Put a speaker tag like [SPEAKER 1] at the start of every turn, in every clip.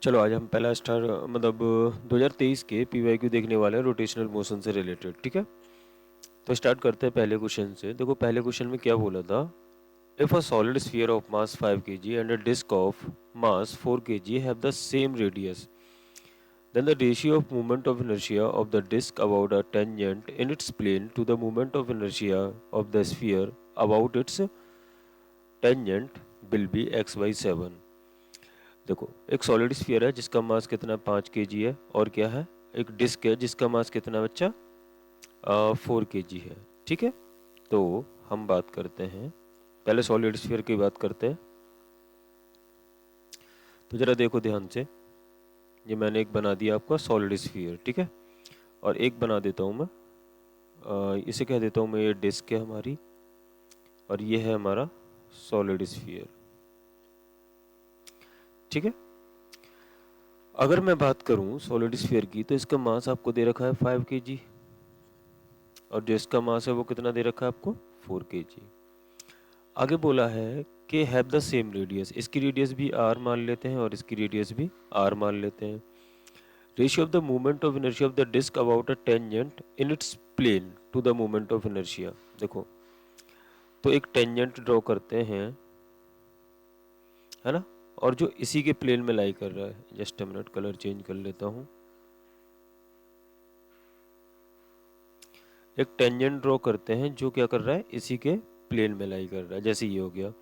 [SPEAKER 1] चलो आज हम पहला मतलब 2023 के पीवाईक्यू देखने वाले हैं रोटेशनल मोशन से रिलेटेड। ठीक है, तो स्टार्ट करते हैं पहले क्वेश्चन से। देखो पहले क्वेश्चन में क्या बोला था, if a solid sphere of mass 5 kg and a disc of mass 4 kg have the same radius, then the ratio of moment of inertia of the disk about a tangent in its plane to the moment of inertia of the sphere about its tangent will be x/7। देखो एक solid sphere है जिसका मास कितना 5 kg है, और क्या है, एक डिस्क है जिसका मास कितना बच्चा 4 kg है। ठीक है, तो हम बात करते हैं पहले सॉलिड स्फीयर की बात करते हैं। तो जरा देखो ध्यान से, ये मैंने एक बना दिया आपका सॉलिड स्फीयर। ठीक है, और एक बना देता हूँ मैं, इसे कह देता हूँ मैं, ये डिस्क है हमारी और ये है हमारा सॉलिड स्फीयर। ठीक है, अगर मैं बात करूं सॉलिड स्फीयर की तो इसका मास आपको दे रखा है 5 kg, और जो इसका मास है वो कितना दे रखा है आपको 4 kg। आगे बोला है कि हैव द सेम रेडियस, इसकी रेडियस भी r मान लेते हैं और इसकी रेडियस भी r मान लेते हैं। Ratio of the movement of inertia of the disc about a tangent in its plane to the movement of inertia. देखो तो एक टेंजेंट ड्रॉ करते हैं, है ना, और जो इसी के प्लेन में लाई कर रहा है। Just a minute, colour change कर लेता हूं। एक टेंजेंट ड्रॉ करते हैं जो क्या कर रहा है, इसी के प्लेन में लाई कर रहा है, जैसे ये हो गया।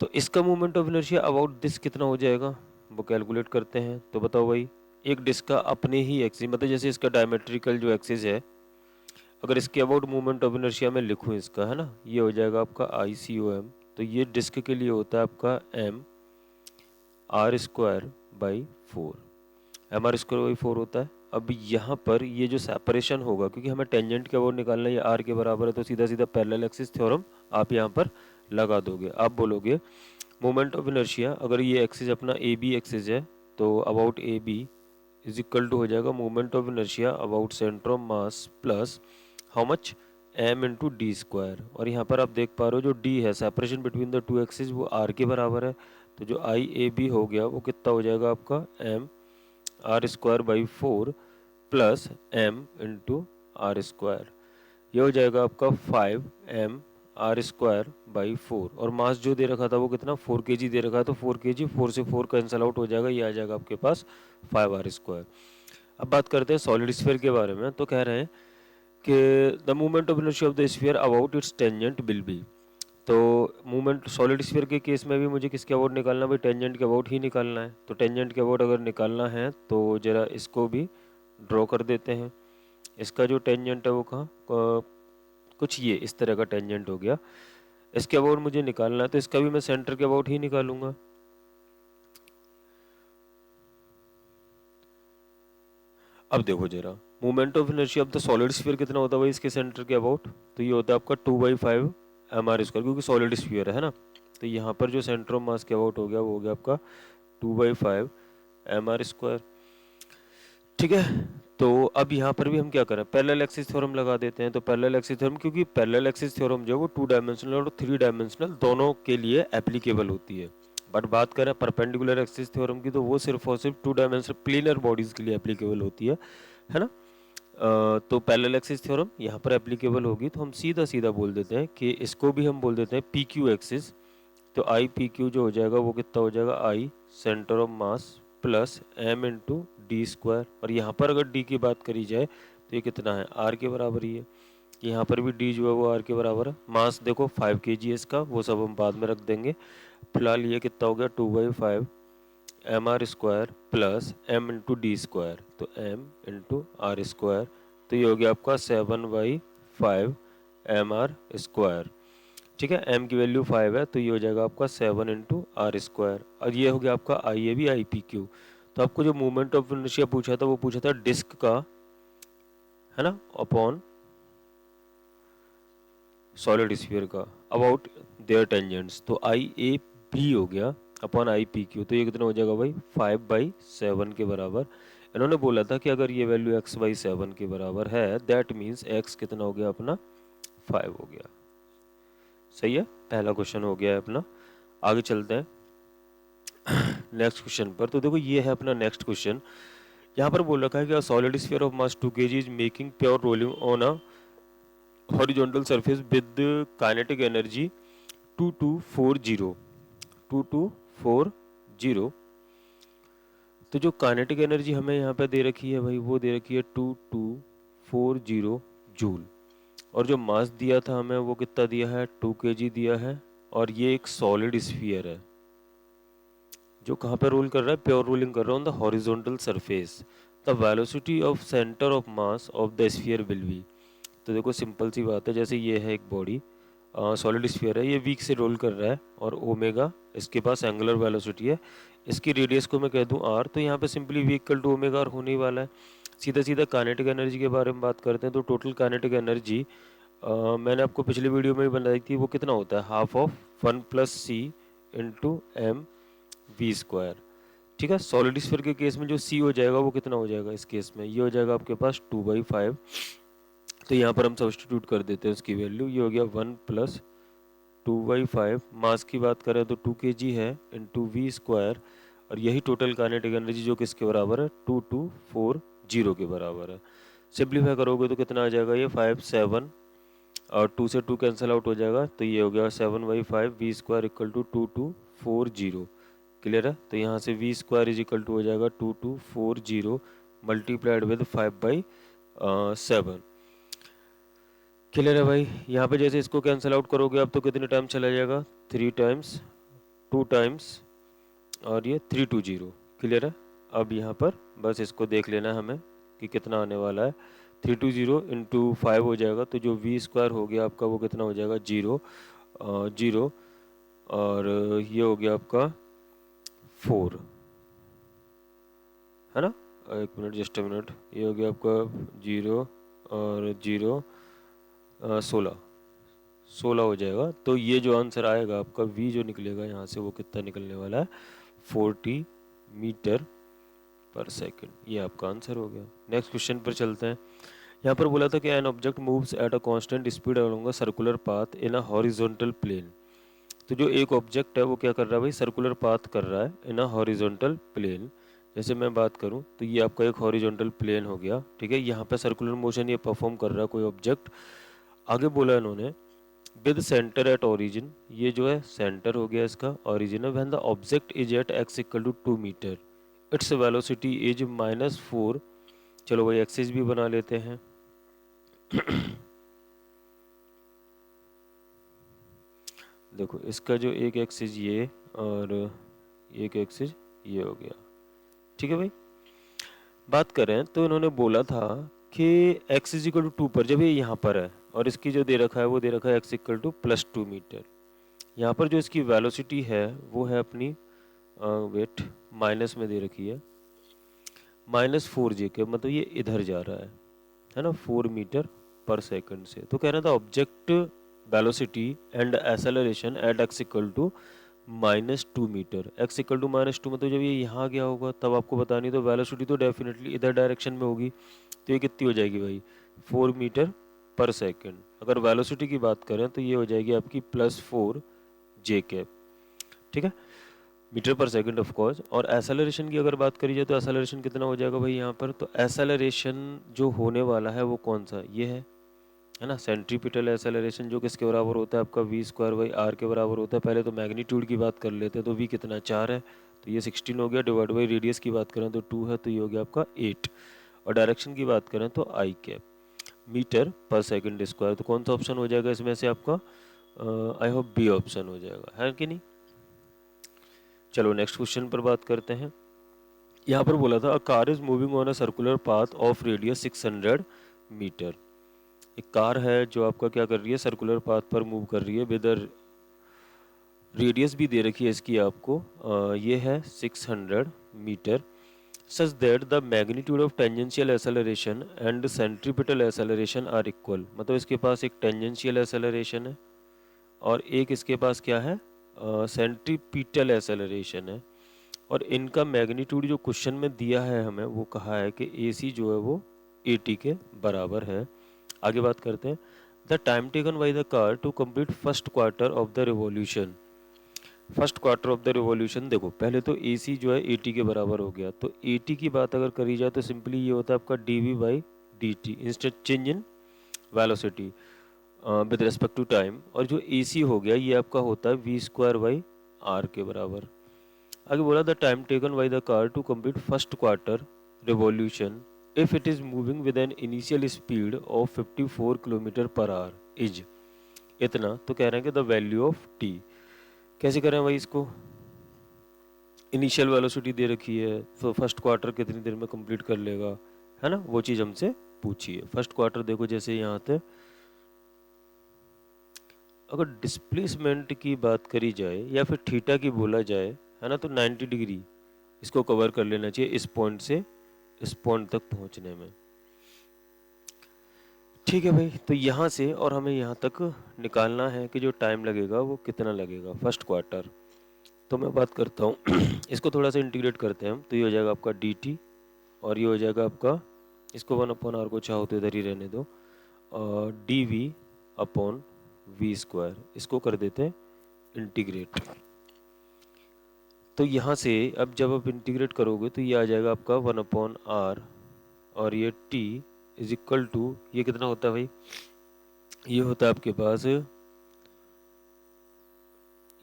[SPEAKER 1] तो इसका moment of inertia about this कितना हो जाएगा, वो कैलकुलेट करते हैं। तो बताओ भाई, एक डिस्क का अपने ही एक्सिस, मतलब जैसे इसका डायमेट्रिकल जो एक्सिस है, अगर इसके अबाउट मोमेंट ऑफ इनर्शिया में लिखूं इसका, है ना, ये हो जाएगा आपका ICOM। तो ये डिस्क के लिए होता है आपका mr² बाई 4 होता है। अब यहाँ पर ये जो सेपरेशन होगा, क्योंकि हमें टेंजेंट के अबाउट निकालना है, ये r के बराबर है, तो सीधा सीधा पैरेलल एक्सिस थ्योरम आप यहाँ पर लगा दोगे। आप बोलोगे मोमेंट ऑफ इनर्शिया, अगर ये एक्सिस अपना AB एक्सिस है तो about AB is equal to हो जाएगा moment of inertia about centre of mass plus how much m/d²। और यहाँ पर आप देख पा रहे हो जो d है, separation between the two axis, वो r के बराबर है। तो जो IAB हो गया वो कितना हो जाएगा आपका mr² बाई 4 प्लस m/r²। ये हो जाएगा आपका 5mr² बाई 4। और मास जो दे रखा था वो कितना 4 kg दे रखा है, तो 4 kg, 4 से 4 कैंसिल आउट हो जाएगा, ये आ जाएगा आपके पास 5r²। अब बात करते हैं सॉलिड स्फीयर के बारे में। तो कह रहे हैं कि the movement of inertia of the sphere about its tangent will be. तो मूवमेंट सॉलिड स्फीयर के केस में भी मुझे किसके अबाउट निकालना है भाई, टेंजेंट के अबाउट ही निकालना है। तो टेंजेंट के अबाउट अगर निकालना है तो जरा इसको भी ड्रॉ कर देते हैं। इसका जो टेंजेंट है वो कुछ ये इस तरह का टेंजेंट हो गया। इसके अबाउट मुझे निकालना है तो इसका भी मैं सेंटर के अबाउट ही निकालूंगा। अब देखो जरा, moment of inertia of the solid sphere कितना होता है भाई इसके सेंटर के अबाउट, तो ये होता है आपका 2/5 mr², क्योंकि सॉलिड स्फीयर है ना। तो यहाँ पर जो सेंटर ऑफ मास के अबाउट हो गया वो हो गया आपका 2/5 mr²। ठीक है, तो अब यहाँ पर भी हम क्या करें, पैरेलल एक्सिस थ्योरम लगा देते हैं। तो पैरेलल एक्सिस थ्योरम, क्योंकि पैरेलल एक्सिस थ्योरम जो है वो 2 डायमेंशनल और 3 डायमेंशनल दोनों के लिए एप्लीकेबल होती है। बट बात करें परपेंडिकुलर एक्सिस थ्योरम की तो वो सिर्फ और सिर्फ 2 डायमेंशनल प्लेनर बॉडीज के लिए एप्लीकेबल होती है ना। तो पैरेलल एक्सिस थ्योरम यहाँ पर एप्लीकेबल होगी, तो हम सीधा सीधा बोल देते हैं कि इसको भी हम बोल देते हैं PQ एक्सिस। तो IPQ जो हो जाएगा वो कितना हो जाएगा, I centre of mass plus m/d²। और यहाँ पर अगर d की बात करी जाए तो ये कितना है, r के बराबर ही है। यहाँ पर भी d जो है वो r के बराबर है। मास देखो 5 kg है इसका, वो सब हम बाद में रख देंगे। फिलहाल ये कितना हो गया 2/5 mr² प्लस m/d²। तो m/r², तो ये हो गया आपका 7/5 mr²। ठीक है, m की वैल्यू 5 है तो ये हो जाएगा आपका 7 × r²। और ये हो गया आपका IAB IPQ। तो आपको जो मूवमेंट ऑफ इनर्शिया पूछा था वो पूछा था डिस्क का, है ना, अपॉन सॉलिड स्फीयर का अबाउट देयर टेंजेंट्स। तो IAB हो गया अपॉन IPQ। तो ये कितना हो जाएगा भाई 5/7 के बराबर। इन्होंने बोला था कि अगर ये वैल्यू x/7 के बराबर है, दैट मीन्स x कितना हो गया अपना 5 हो गया। सही है, पहला क्वेश्चन हो गया है अपना। आगे चलते हैं नेक्स्ट क्वेश्चन पर। तो देखो ये है अपना नेक्स्ट क्वेश्चन। यहाँ पर बोल रखा है कि solid sphere of mass 2 kg is making pure rolling on a horizontal surface with kinetic energy 2240 2240। तो जो काइनेटिक एनर्जी हमें यहाँ पे दे रखी है भाई, वो दे रखी है 2240 जूल। और जो मास दिया था हमें वो कितना दिया है, 2 kg दिया है। और ये एक सॉलिड स्फीयर है जो कहाँ पे रोल कर रहा है, प्योर रोलिंग कर रहा है on the horizontal surface. The velocity of centre of mass of the sphere will be. तो देखो सिंपल सी बात है, जैसे ये है एक बॉडी, सॉलिड स्फीयर है, ये वीक से रोल कर रहा है और ओमेगा इसके पास एंगुलर वेलोसिटी है। इसकी रेडियस को मैं कह दूं आर, तो यहाँ पे simply v equal to omega r होने ही वाला है। सीधा सीधा काइनेटिक एनर्जी के बारे में बात करते हैं। तो टोटल काइनेटिक एनर्जी मैंने आपको पिछली वीडियो में भी बताई थी, वो कितना होता है, half of 1 + c into m v square. ठीक है, सॉलिड स्फीयर के केस में जो c हो जाएगा वो कितना हो जाएगा, इस केस में ये हो जाएगा आपके पास 2/5। तो यहाँ पर हम सब्स्टिट्यूट कर देते हैं उसकी वैल्यू, ये हो गया 1 + 2/5। मास की बात करें तो 2 kg है इंटू वी स्क्वायर। और यही टोटल काइनेटिक एनर्जी जो किसके बराबर है, 2240 के बराबर है। सिंप्लीफाई करोगे तो कितना आ जाएगा, ये 5 7 और 2 से 2 कैंसिल आउट हो जाएगा। तो ये हो गया 7/5 v square equal to 2240। Clear है। तो यहाँ से v square is equal to हो जाएगा 2240 मल्टीप्लाइड विद 5/7। क्लियर है भाई। यहाँ पे जैसे इसको कैंसिल आउट करोगे आप तो कितने टाइम चला जाएगा, 3 टाइम्स 2 टाइम्स और ये 320। क्लियर है। अब यहाँ पर बस इसको देख लेना है हमें कि कितना आने वाला है। 320 इंटू 5 हो जाएगा, तो जो वी स्क्वायर हो गया आपका वो कितना हो जाएगा, 0 और ये हो गया आपका 4, है ना। एक मिनट, जस्ट अ मिनट, ये हो गया आपका 0 और 0 16 हो जाएगा। तो ये जो आंसर आएगा आपका v जो निकलेगा यहाँ से वो कितना निकलने वाला है, 40 मीटर पर सेकंड। ये आपका आंसर हो गया। नेक्स्ट क्वेश्चन पर चलते हैं। यहाँ पर बोला था कि an object moves at a constant speed along a circular path in a horizontal plane. तो जो एक ऑब्जेक्ट है वो क्या कर रहा है भाई, सर्कुलर पाथ कर रहा है इन अ हॉरिजॉन्टल प्लेन। जैसे मैं बात करूं तो ये आपका एक हॉरिजॉन्टल प्लेन हो गया। ठीक है, यहाँ पे सर्कुलर मोशन ये परफॉर्म कर रहा है कोई ऑब्जेक्ट। आगे बोला इन्होंने विद सेंटर एट ओरिजिन, ये जो है सेंटर हो गया इसका, ओरिजिन है। When the object is at x equal to 2 metre, its velocity is -4। चलो भाई एक्सिस भी बना लेते हैं। देखो इसका जो एक एक्सिस ये और एक एक्सिस ये हो गया। ठीक है भाई, बात करें तो इन्होंने बोला था कि x इज इक्वल टू 2 पर, जब ये यहाँ पर है और इसकी जो दे रखा है वो दे रखा है x इक्वल टू +2 मीटर। यहाँ पर जो इसकी वेलोसिटी है वो है अपनी वेट माइनस में दे रखी है -4 के, मतलब ये इधर जा रहा है ना, 4 मीटर पर सेकंड से। तो कह रहा था object velocity and acceleration at x equal to -2 metre. x equal to -2 मतलब जब ये यहाँ गया होगा तब आपको बतानी, तो वेलोसिटी तो डेफिनेटली इधर डायरेक्शन में होगी। तो ये कितनी हो जाएगी भाई, 4 मीटर पर सेकंड। अगर वेलोसिटी की बात करें तो ये हो जाएगी आपकी +4 जे कैप। ठीक है, metre per second of course. और एसेलरेशन की अगर बात करी जाए तो एसेलरेशन कितना हो जाएगा भाई यहाँ पर, तो एसेलरेशन जो होने वाला है वो कौन सा, ये है ना, सेंट्रीपिटल एसेलरेशन, जो किसके बराबर होता है आपका v²/r के बराबर होता है। पहले तो मैग्नीट्यूड की बात कर लेते हैं, तो v कितना 4 है, तो ये 16 हो गया, डिवाइड बाई रेडियस की बात करें तो 2 है, तो ये हो गया आपका 8। और डायरेक्शन की बात करें तो आई cap, metre per second square. तो कौन सा ऑप्शन हो जाएगा इसमें से आपका, आई होप बी ऑप्शन हो जाएगा, है कि नहीं। चलो नेक्स्ट क्वेश्चन पर बात करते हैं। यहाँ पर बोला था a car is moving on a circular path of radius 600 metre. एक कार है जो आपका क्या कर रही है, सर्कुलर पाथ पर मूव कर रही है विद रेडियस भी दे रखी है इसकी आपको, ये है 600 metre. Such that the magnitude of tangential acceleration and centripetal acceleration are equal. मतलब इसके पास एक टेंजेंशियल एक्सेलरेशन है और एक इसके पास क्या है, सेंट्रीपिटल एक्सेलरेशन है। और इनका मैग्नीट्यूड जो क्वेश्चन में दिया है हमें, वो कहा है कि AC जो है वो AT के बराबर है। आगे बात करते हैं। The time taken by the car to complete first quarter of the revolution. First quarter of the revolution, देखो पहले तो ए सी जो है 80 के बराबर हो गया, तो 80 की बात अगर करी जाए तो सिंपली ये होता है आपका d v by d t, instant change in velocity with respect to time, और जो ए सी हो गया ये आपका होता है वी स्क्वायर बाई आर के बराबर। आगे बोला the time taken by the car to complete first quarter revolution if it is moving with an initial speed of 54 kilometre per hour is इतना, तो कह रहे हैं कि द वैल्यू ऑफ टी। कैसे करें भाई इसको, इनिशियल वेलोसिटी दे रखी है तो फर्स्ट क्वार्टर कितनी देर में कंप्लीट कर लेगा, है ना, वो चीज़ हमसे पूछी है। फर्स्ट क्वार्टर देखो जैसे यहाँ थे, अगर डिस्प्लेसमेंट की बात करी जाए या फिर थीटा की बोला जाए, है ना, तो 90 डिग्री इसको कवर कर लेना चाहिए इस पॉइंट से इस पॉइंट तक पहुंचने में। ठीक है भाई, तो यहाँ से और हमें यहाँ तक निकालना है कि जो टाइम लगेगा वो कितना लगेगा फर्स्ट क्वार्टर। तो मैं बात करता हूँ इसको थोड़ा सा इंटीग्रेट करते हैं हम, तो ये हो जाएगा आपका डी टी और ये हो जाएगा आपका, इसको 1/r को चाहो तो इधर ही रहने दो, और d v upon v square, इसको कर देते हैं इंटीग्रेट। तो यहाँ से अब जब आप इंटीग्रेट करोगे तो ये आ जाएगा आपका 1/r, और ये t इज इक्वल टू, ये कितना होता है भाई, ये होता है आपके पास,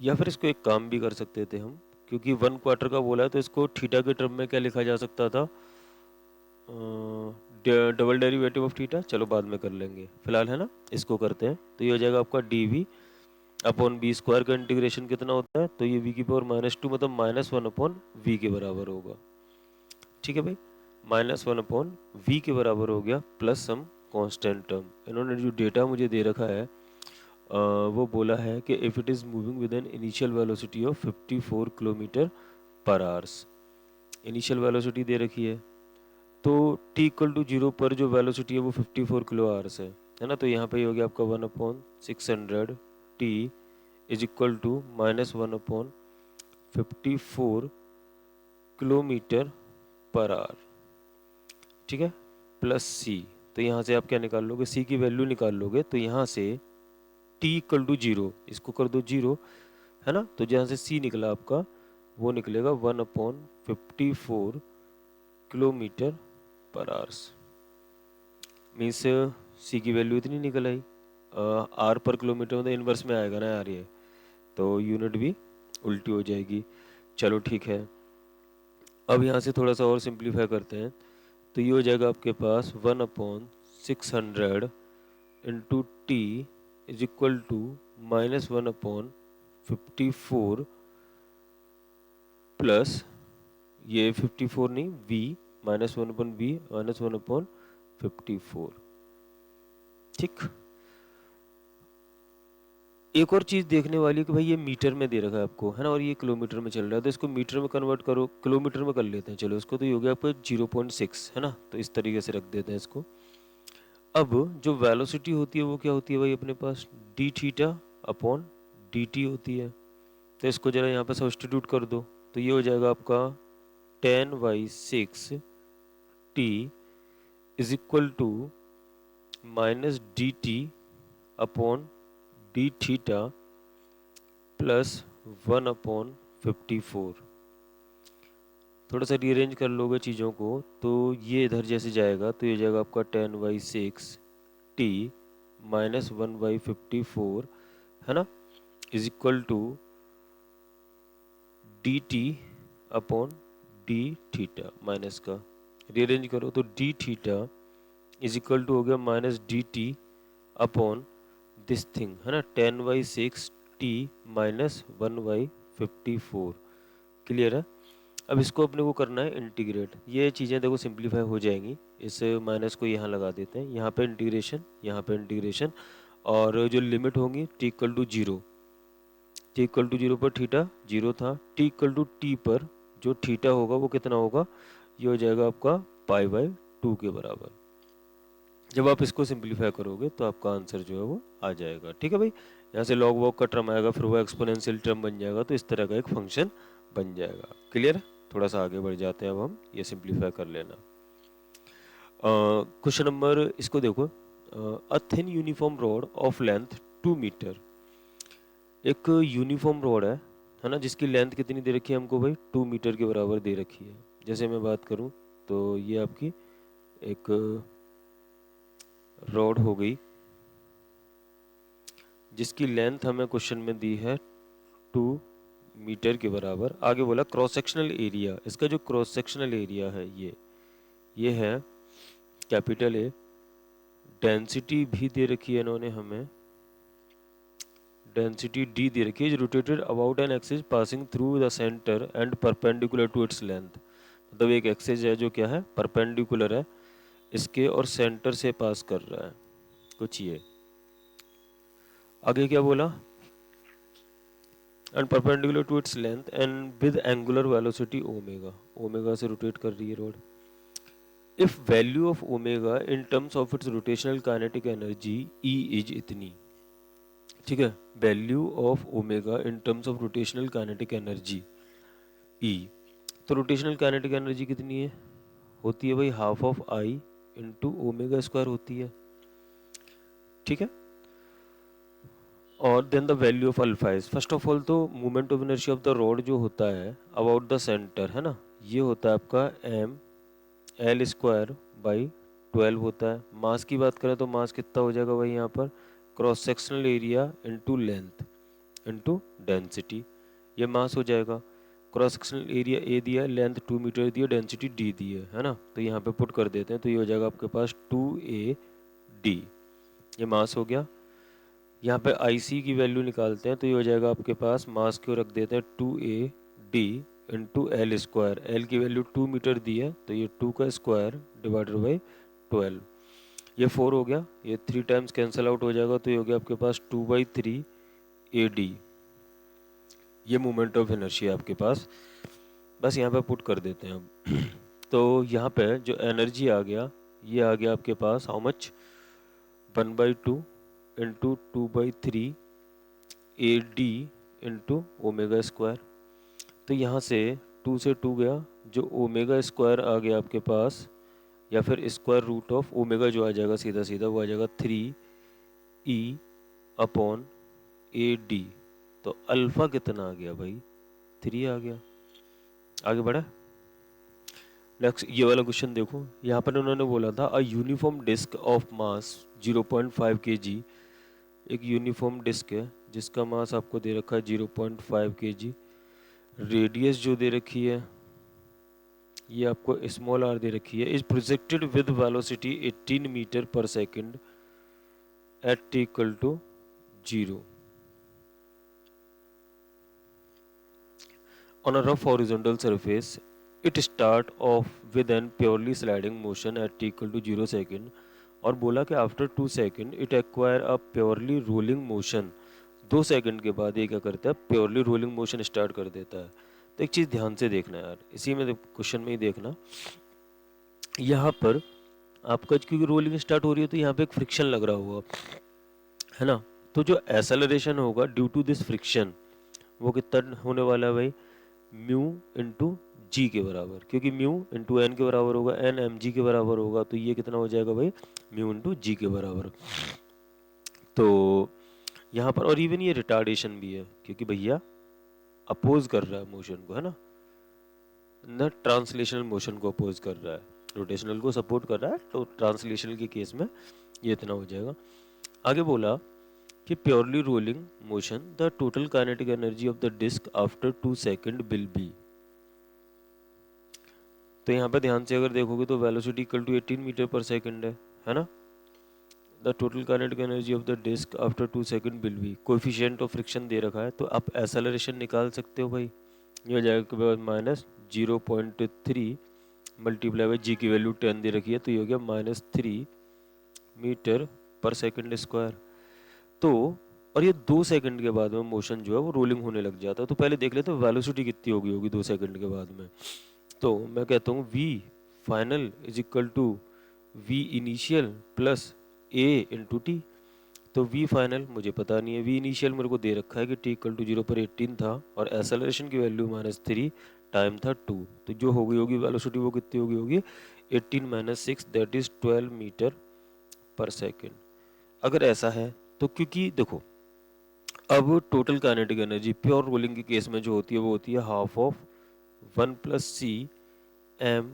[SPEAKER 1] या फिर इसको एक काम भी कर सकते थे हम, क्योंकि 1 क्वार्टर का बोला है तो इसको थीटा के टर्म में क्या लिखा जा सकता था, डबल डेरिवेटिव ऑफ थीटा, चलो बाद में कर लेंगे फिलहाल, है ना, इसको करते हैं। तो ये हो जाएगा आपका d v upon b square का इंटीग्रेशन कितना होता है, तो ये वी की पावर -2 मतलब -1 अपॉन वी के बराबर होगा। ठीक है भाई, -1 अपॉन वी के बराबर हो गया प्लस सम कांस्टेंट टर्म। इन्होंने जो डेटा मुझे दे रखा है वो बोला है कि if it is moving with an initial velocity of 54 kilometre per hours, initial velocity दे रखी है, तो t इक्वल टू 0 पर जो वेलोसिटी है वो 54 किलो आवर्स है ना, तो यहाँ पे हो गया आपका 1/600 t is equal to -1/54 kilometre per hour. ठीक है, प्लस c, तो यहाँ से आप क्या निकाल लोगे, c की वैल्यू निकाल लोगे, तो यहाँ से t इक्वल टू 0, इसको कर दो 0, है ना, तो जहाँ से c निकला आपका वो निकलेगा 1/54 किलोमीटर पर आवर्स, मीन्स सी की वैल्यू इतनी निकल आई, आर पर किलोमीटर मतलब इनवर्स में आएगा ना यार ये, तो यूनिट भी उल्टी हो जाएगी। चलो ठीक है, अब यहाँ से थोड़ा सा और सिंप्लीफाई करते हैं, तो ये हो जाएगा आपके पास 1/600 into t is equal to -1/54 plus ये 54 नहीं v -1/v -1/54। ठीक, एक और चीज़ देखने वाली है कि भाई ये मीटर में दे रखा है आपको, है ना, और ये किलोमीटर में चल रहा है, तो इसको मीटर में कन्वर्ट करो, किलोमीटर में कर लेते हैं चलो इसको, तो ये हो गया आपका 0.6, है ना, तो इस तरीके से रख देते हैं इसको। अब जो वेलोसिटी होती है वो क्या होती है भाई अपने पास, d theta upon d t होती है, तो इसको जरा यहाँ पे सब्स्टिट्यूट कर दो, तो ये हो जाएगा आपका 10/6 t is equal to minus d t upon d theta plus 1/54। थोड़ा सा रीअरेंज कर लोगे चीज़ों को, तो ये इधर जैसे जाएगा तो ये जाएगा आपका 10/6 टी माइनस 1/54, है ना, is equal to d t upon d theta, minus का रीअरेंज करो तो d theta is equal to हो गया minus d t upon this thing, है ना, 10/6 टी माइनस 1/54। क्लियर है, अब इसको अपने को करना है इंटीग्रेट, ये चीज़ें देखो सिंप्लीफाई हो जाएंगी, इस माइनस को यहाँ लगा देते हैं, यहाँ पे इंटीग्रेशन, यहाँ पे इंटीग्रेशन, और जो लिमिट होंगी t equal to 0, t equal to 0 पर थीटा 0 था, टी इक्वल टू टी पर जो थीटा होगा वो कितना होगा, ये हो जाएगा आपका π/2 के बराबर। जब आप इसको सिंप्लीफाई करोगे तो आपका आंसर जो है वो आ जाएगा। ठीक है भाई, यहाँ से लॉग वॉग का टर्म आएगा, फिर वो एक्सपोनेंशियल टर्म बन जाएगा, तो इस तरह का एक फंक्शन बन जाएगा। क्लियर है, थोड़ा सा आगे बढ़ जाते हैं, अब हम ये सिंप्लीफाई कर लेना। क्वेश्चन नंबर इसको देखो, a thin uniform rod of length 2 metre, एक यूनिफॉर्म रॉड है है ना, जिसकी लेंथ कितनी दे रखी है हमको भाई, 2 मीटर के बराबर दे रखी है। जैसे मैं बात करूं तो ये आपकी एक रॉड हो गई जिसकी लेंथ हमें क्वेश्चन में दी है 2 मीटर के बराबर। आगे बोला क्रॉस सेक्शनल एरिया, इसका जो क्रॉस सेक्शनल एरिया है ये है कैपिटल ए। डेंसिटी भी दे रखी है इन्होंने हमें, डेंसिटी डी दे रखी है, rotated about an axis passing through the centre and perpendicular to its length. मतलब एक एक्सिस है जो क्या है, परपेंडिकुलर है इसके और सेंटर से पास कर रहा है कुछ ये। आगे क्या बोला, and perpendicular to its length and with angular velocity omega, omega से रोटेट कर रही है rod. If value of omega in terms of its rotational kinetic energy E is इतनी, ठीक है, value of omega in terms of rotational kinetic energy E, तो rotational kinetic energy कितनी है, होती है भाई half of I into omega square होती है, ठीक है। और then the value of alpha is, first of all तो moment of inertia of the rod जो होता है अबाउट द सेंटर, है ना, ये होता है आपका एम एल स्क्वायर बाई 12 होता है। मास की बात करें तो मास कितना हो जाएगा भाई यहाँ पर, cross sectional area into length into density, ये मास हो जाएगा। क्रॉस सेक्शनल एरिया ए दिया है, लेंथ 2 मीटर दी है, डेंसिटी डी दी है ना, तो यहाँ पे पुट कर देते हैं तो ये हो जाएगा आपके पास 2a d, ये मास हो गया। यहाँ पे IC की वैल्यू निकालते हैं तो ये हो जाएगा आपके पास, मास को रख देते हैं 2a d into L square, L की वैल्यू 2 मीटर दी है तो ये 2 का स्क्वायर डिवाइडेड बाई 12, ये 4 हो गया, ये 3 टाइम्स कैंसिल आउट हो जाएगा तो ये हो गया आपके पास 2/3 AD, ये मोमेंट ऑफ इनर्शिया आपके पास, बस यहाँ पे पुट कर देते हैं अब। तो यहाँ पे जो एनर्जी आ गया, ये आ गया आपके पास how much, 1/2 into 2/3 AD into omega square. तो यहाँ से 2 से 2 गया, जो ओमेगा स्क्वायर आ गया आपके पास, या फिर स्क्वायर रूट ऑफ ओमेगा जो आ जाएगा सीधा सीधा वो आ जाएगा 3E/AD। तो अल्फा कितना आ गया भाई, 3 आ गया। आगे बढ़ा, नेक्स्ट ये वाला क्वेश्चन देखो, यहाँ पर उन्होंने बोला था a uniform disc of mass 0.5 kg, एक यूनिफॉर्म डिस्क है जिसका मास आपको दे रखा है 0.5 kg, रेडियस जो दे रखी है ये आपको स्मॉल आर दे रखी है, is projected with velocity 18 metre per second at t equal to 0 on a rough horizontal surface. It start off with an purely sliding motion at t equal to 0 second, और बोला कि after 2 second it acquire a purely rolling motion, 2 second के बाद ये क्या करता है, purely rolling motion start कर देता है। तो एक चीज़ ध्यान से देखना यार, इसी में क्वेश्चन में ही देखना, यहाँ पर आपका क्योंकि रोलिंग स्टार्ट हो रही है तो यहाँ पे एक फ्रिक्शन लग रहा होगा, है ना, तो जो एक्सेलरेशन होगा ड्यू टू दिस फ्रिक्शन वो कितना होने वाला है भाई, म्यू इंटू जी के बराबर, क्योंकि म्यू इंटू एन के बराबर होगा, एन एम जी के बराबर होगा, तो ये कितना हो जाएगा भाई, म्यू इंटू जी के बराबर। तो यहाँ पर और इवन ये रिटार्डेशन भी है क्योंकि भैया अपोज कर रहा है मोशन को, है ना, न ट्रांसलेशनल मोशन को अपोज कर रहा है, रोटेशनल को सपोर्ट कर रहा है, तो ट्रांसलेशनल के केस में ये इतना हो जाएगा। आगे बोला कि purely rolling motion the total kinetic energy of the disc after 2 second will be, तो यहाँ पे ध्यान से अगर देखोगे तो velocity equal to 18 metre per second है ना, the total kinetic energy of the disc after 2 second will be, coefficient of friction दे रखा है तो आप एक्सेलरेशन निकाल सकते हो भाई, ये हो जाएगा -0.3 मल्टीप्लाई बाई जी की वैल्यू 10 दे रखी है तो ये हो गया -3 मीटर पर सेकंड स्क्वायर। तो और ये 2 सेकंड के बाद में मोशन जो है वो रोलिंग होने लग जाता है, तो पहले देख लेते हैं वेलोसिटी कितनी होगी 2 सेकंड के बाद में। तो मैं कहता हूँ v final is equal to v initial plus a into t, तो v फाइनल मुझे पता नहीं है, v इनिशियल मेरे को दे रखा है कि t इक्वल टू 0 पर 18 था और एक्सेलरेशन की वैल्यू -3 टाइम था 2, तो जो होगी वेलोसिटी वो कितनी होगी 18 - 6 दैट इज 12 मीटर पर सेकेंड। अगर ऐसा है तो क्योंकि देखो अब total kinetic energy pure rolling के केस में जो होती है वो होती है half of 1+c m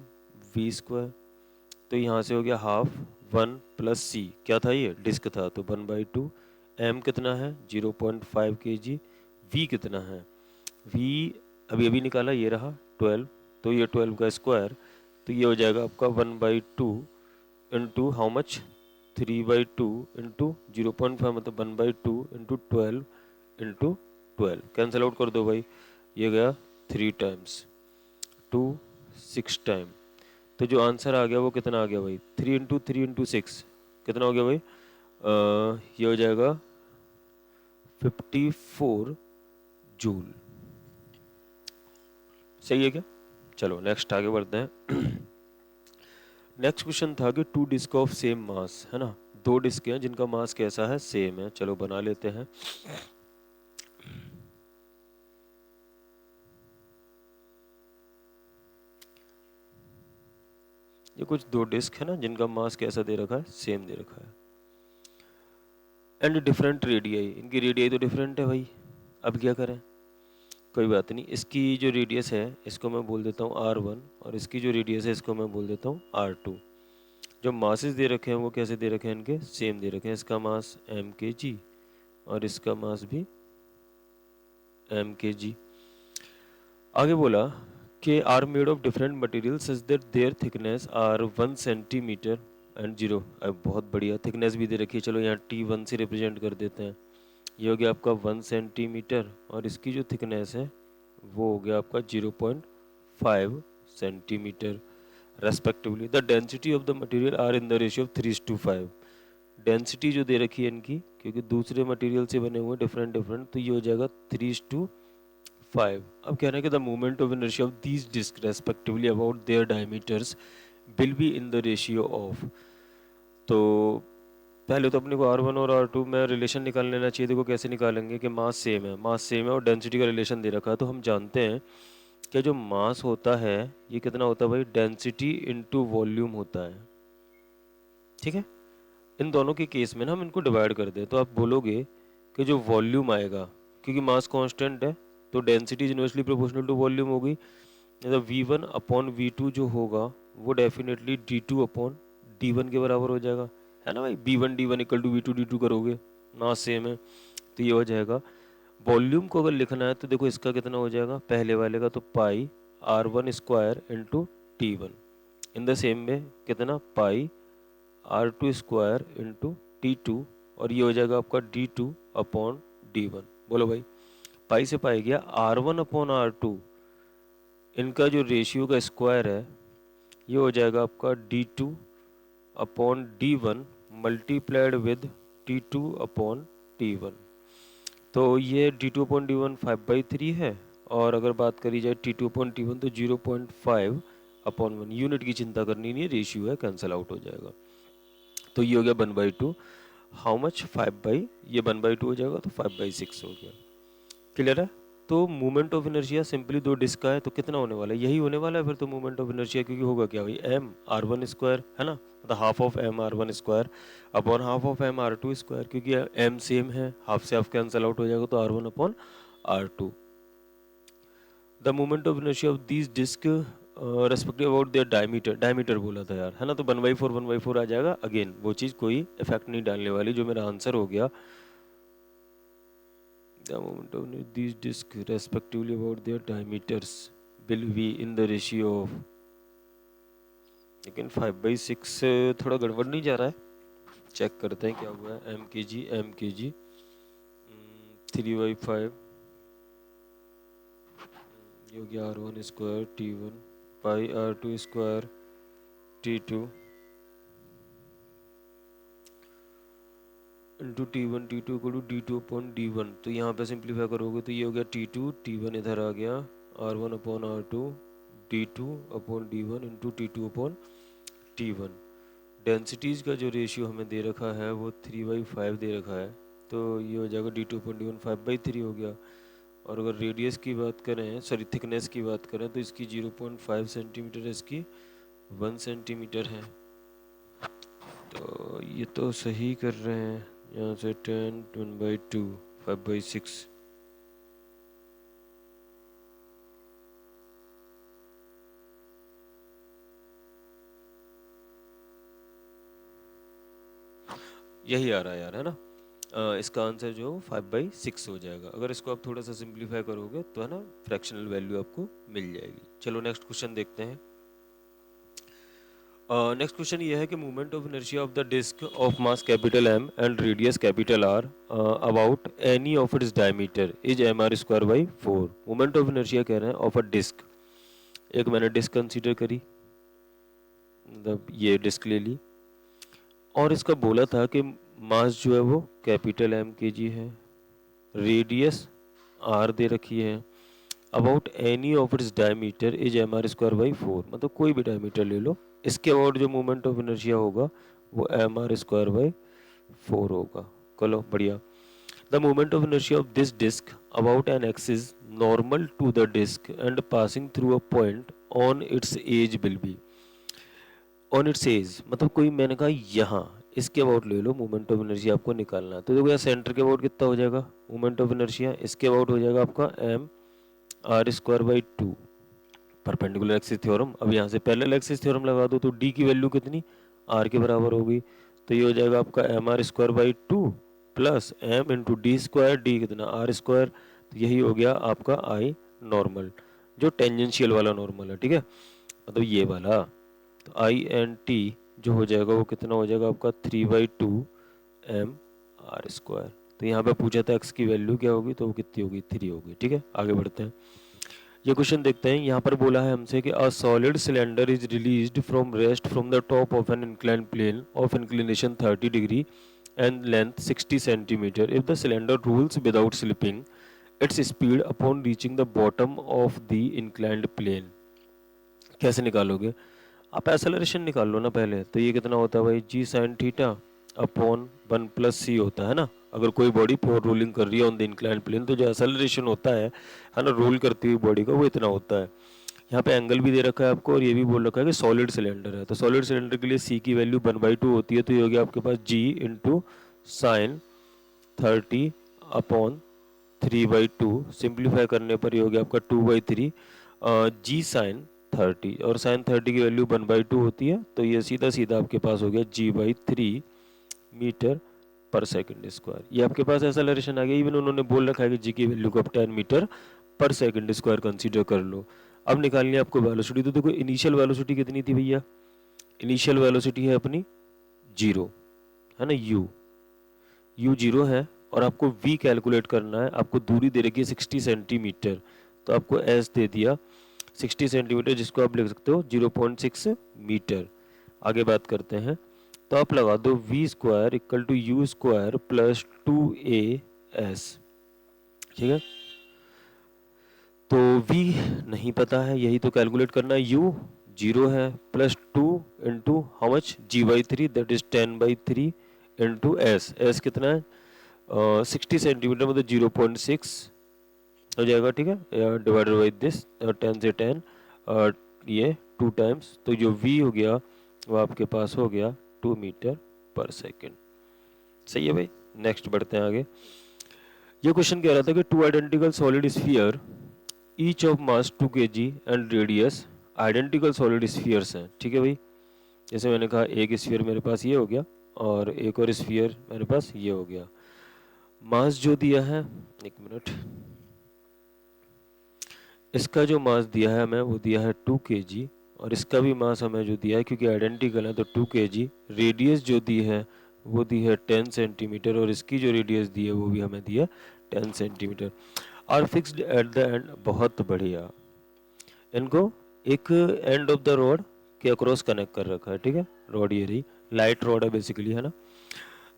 [SPEAKER 1] v²। तो यहाँ से हो गया हाफ 1+c, क्या था ये, डिस्क था, तो 1/2। m कितना है 0.5 kg, v कितना है, v अभी अभी निकाला, ये रहा 12, तो ये 12 का स्क्वायर, तो ये हो जाएगा आपका 1/2 इंटू हाउ मच 3/2 इंटू 0.5, मतलब 1/2 इंटू 12 इंटू 12, कैंसिल आउट कर दो भाई, ये गया 3 टाइम्स 2 6 टाइम। तो जो आंसर आ गया वो कितना आ गया भाई, 3 इंटू 6 कितना हो गया भाई, ये हो जाएगा 54 जूल। सही है क्या? चलो नेक्स्ट आगे बढ़ते हैं। नेक्स्ट क्वेश्चन था कि two disc of same mass, है ना, दो डिस्क हैं जिनका मास कैसा है, सेम है। चलो बना लेते हैं। ये कुछ दो डिस्क है ना जिनका मास कैसा दे रखा है, सेम दे रखा है, एंड डिफरेंट रेडियाई, इनकी रेडियाई तो डिफरेंट है भाई। अब क्या करें, कोई बात नहीं, इसकी जो रेडियस है इसको मैं बोल देता हूँ r1, और इसकी जो रेडियस है इसको मैं बोल देता हूँ r2। जो मासेस दे रखे हैं वो कैसे दे रखे हैं, इनके सेम दे रखे हैं, इसका मास mkg और इसका मास भी mkg। आगे बोला कि are made of different material such that their thickness are 1 centimetre and 0। अब बहुत बढ़िया, थिकनेस भी दे रखी है, चलो यहाँ t1 से रिप्रेजेंट कर देते हैं। ये हो गया आपका 1 सेंटीमीटर और इसकी जो थिकनेस है वो हो गया आपका 0.5 centimetre respectively. The density of the material are in the ratio of 3:5। Density जो दे रखी है इनकी, क्योंकि दूसरे मटेरियल से बने हुए डिफरेंट डिफरेंट, तो ये हो जाएगा 3:5। अब कहना है कि the movement of inertia of these disc respectively about their diameters will be in the ratio of. तो पहले तो अपने को R1 और R2 में रिलेशन निकाल लेना चाहिए। देखो कैसे निकालेंगे कि मास सेम है, मास सेम है और डेंसिटी का रिलेशन दे रखा है, तो हम जानते हैं कि जो मास होता है ये कितना होता है भाई, डेंसिटी इनटू वॉल्यूम होता है। ठीक है, इन दोनों के केस में ना हम इनको डिवाइड कर दें तो आप बोलोगे कि जो वॉल्यूम आएगा, क्योंकि मास कांस्टेंट है तो density is inversely proportional to volume होगी, मतलब V1/V2 जो होगा वो डेफिनेटली D2/D1 के बराबर हो जाएगा, है ना भाई। B1D1 इक्वल टू V2D2 करोगे, मास सेम है, तो ये हो जाएगा। वॉल्यूम को अगर लिखना है तो देखो इसका कितना हो जाएगा, पहले वाले का तो पाई R1² into T1, in the same में कितना पाई R2² इंटू T2, और ये हो जाएगा आपका D2/D1। बोलो भाई, पाई से पाई गया, R1/R2 इनका जो रेशियो का स्क्वायर है ये हो जाएगा आपका D2/D1 मल्टीप्लाइड विद T2/T1। तो ये D2/D1 5/3 है, और अगर बात करी जाए T2/T1 तो 0.5/1। यूनिट की चिंता करनी नहीं है, रेशियो है, कैंसिल आउट हो जाएगा। तो ये हो गया 1/2, हाउ मच 5 ये 1/2 हो जाएगा तो 5/6 हो गया। क्लियर है? तो मूवमेंट ऑफ इनर्शिया सिंपली दो डिस्क का है तो कितना होने वाला है, यही होने वाला है फिर तो मूवमेंट ऑफ इनर्शिया, क्योंकि होगा क्या भाई, m r1² है ना, मतलब half of m r1² upon half of m r2², क्योंकि m सेम है, हाफ से हाफ कैंसिल आउट हो जाएगा तो r1/r2। The movement of inertia of these disc respective about their diameter, diameter बोला था यार, है ना, तो 1/4 आ जाएगा। अगेन वो चीज़ कोई इफेक्ट नहीं डालने वाली, जो मेरा आंसर हो गया the moment of these discs respectively about their diameters will be in the ratio of, लेकिन 5/6 थोड़ा गड़बड़ नहीं जा रहा है, चेक करते हैं क्या हुआ है। mkg 3/5 ये हो गया R1² T1 पाई R2² T2 इंटू T1 को टू D2/D1। तो यहाँ पे सिंप्लीफाई करोगे तो ये हो गया T2 T1 इधर आ गया, R1/R2 D2/D1 into T2/T1। Densities का जो रेशियो हमें दे रखा है वो 3/5 दे रखा है, तो ये हो जाएगा D2/D1 5/3 हो गया। और अगर रेडियस की बात करें, सॉरी थिकनेस की बात करें, तो इसकी 0.5 सेंटीमीटर है, इसकी 1 सेंटीमीटर है। तो ये तो सही कर रहे हैं, यहाँ से 10 1/2 5/6। यही आ रहा है यार, है ना। इसका आंसर जो 5/6 हो जाएगा। अगर इसको आप थोड़ा सा सिंप्लीफाई करोगे तो है ना फ्रैक्शनल वैल्यू आपको मिल जाएगी। चलो नेक्स्ट क्वेश्चन देखते हैं। नेक्स्ट क्वेश्चन ये है कि movement of inertia of the disc of mass capital M and radius capital R about any of its diameter is mr²/4। Movement of inertia कह रहे हैं ऑफ अ डिस्क। एक मैंने डिस्क कंसीडर करी, मतलब ये डिस्क ले ली, और इसका बोला था कि मास जो है वो कैपिटल एम के जी है, रेडियस आर दे रखी है, about any of its diameter is mr²/4। मतलब कोई भी डायमीटर ले लो, इसके अबाउट जो मोमेंट ऑफ इनर्शिया होगा वो mr²/4 होगा। चलो बढ़िया। The moment of inertia of this disc about an axis normal to the disc and passing through a point on its edge will be. On its edge मतलब कोई, मैंने कहा यहाँ इसके अबाउट ले लो मोमेंट ऑफ इनर्शिया आपको निकालना है। तो देखो यार सेंटर के अबाउट कितना हो जाएगा मोमेंट ऑफ इनर्शिया, इसके अबाउट हो जाएगा आपका mr²/2 परपेंडिकुलर एक्सिस थ्योरम। अब यहाँ से पैरेलल एक्सिस थ्योरम लगा दो तो d की वैल्यू कितनी r के बराबर होगी। तो ये हो जाएगा आपका mr²/2 plus m into D square, D कितना r²। तो यही हो गया आपका I नॉर्मल, जो टेंजेंशियल वाला नॉर्मल है, ठीक है, मतलब ये वाला। तो INT जो हो जाएगा वो कितना हो जाएगा आपका 3/2 mr²। तो यहाँ पे पूछा था x की वैल्यू क्या होगी, तो वो कितनी होगी 3 होगी। ठीक है, आगे बढ़ते हैं। ये क्वेश्चन देखते हैं। यहाँ पर बोला है हमसे कि a solid cylinder is released from rest from the top of an inclined plane of inclination 30 degree and length 60 centimetre if the cylinder rolls without slipping its speed upon reaching the bottom of the inclined plane. कैसे निकालोगे आप, acceleration निकाल लो ना पहले। तो ये कितना होता है भाई g sin theta upon 1 + c होता है ना। अगर कोई बॉडी फॉर रोलिंग कर रही है ऑन द इंक्लाइंड प्लेन तो जो एक्सेलरेशन होता है ना, रोल करती हुई बॉडी का, वो इतना होता है। यहाँ पे एंगल भी दे रखा है आपको और ये भी बोल रखा है कि सॉलिड सिलेंडर है। तो सॉलिड सिलेंडर के लिए c की वैल्यू 1/2 होती है। तो ये हो गया आपके पास g into sine 30 upon 3/2। Simplify करने पर ये हो गया आपका 2/3 g साइन 30, और साइन 30 की वैल्यू 1/2 होती है। तो ये सीधा सीधा आपके पास हो गया g/3 metre per second square. ये आपके पास एक्सेलरेशन आ गया। इवन उन्होंने बोल रखा है कि जी की वैल्यू को आप 10 metre per second square consider कर लो। अब निकालनी है आपको वेलोसिटी। तो देखो इनिशियल वेलोसिटी कितनी थी भैया, इनिशियल वेलोसिटी है अपनी 0, है ना, u 0 है, और आपको v कैलकुलेट करना है। आपको दूरी दे रखी है 60 सेंटीमीटर, तो आपको s दे दिया 60 सेंटीमीटर, जिसको आप लिख सकते हो 0.6 मीटर। आगे बात करते हैं। तो आप लगा दो v² = u² प्लस 2as। ठीक है, तो v नहीं पता है, यही तो कैलकुलेट करना है। u 0 है, plus 2 into how much g/3 that is 10/3 into s कितना है 60 सेंटीमीटर, मतलब 0.6 हो जाएगा। ठीक है, डिवाइडेड बाई दिस 10 से 10 ये 2 टाइम्स, तो जो v हो गया वो आपके पास हो गया 2 मीटर पर सेकेंड। सही है भाई, नेक्स्ट बढ़ते हैं आगे। ये क्वेश्चन कह रहा था कि 2 identical solid sphere each of mass 2 kg and radius, identical solid spheres हैं। ठीक है भाई, जैसे मैंने कहा एक स्फीयर मेरे पास ये हो गया और एक और स्फीयर मेरे पास ये हो गया। मास जो दिया है, एक मिनट, इसका जो मास दिया है हमें वो दिया है 2 kg, और इसका भी मास हमें जो दिया है क्योंकि आइडेंटिकल है तो 2 kg। रेडियस जो दी है वो दी है 10 सेंटीमीटर, और इसकी जो रेडियस दी है वो भी हमें दी है 10 centimetre. Are fixed at the end, बहुत बढ़िया। इनको एक एंड ऑफ द रॉड के अक्रॉस कनेक्ट कर रखा है। ठीक है, रॉड ये रही, लाइट रॉड है बेसिकली, है ना।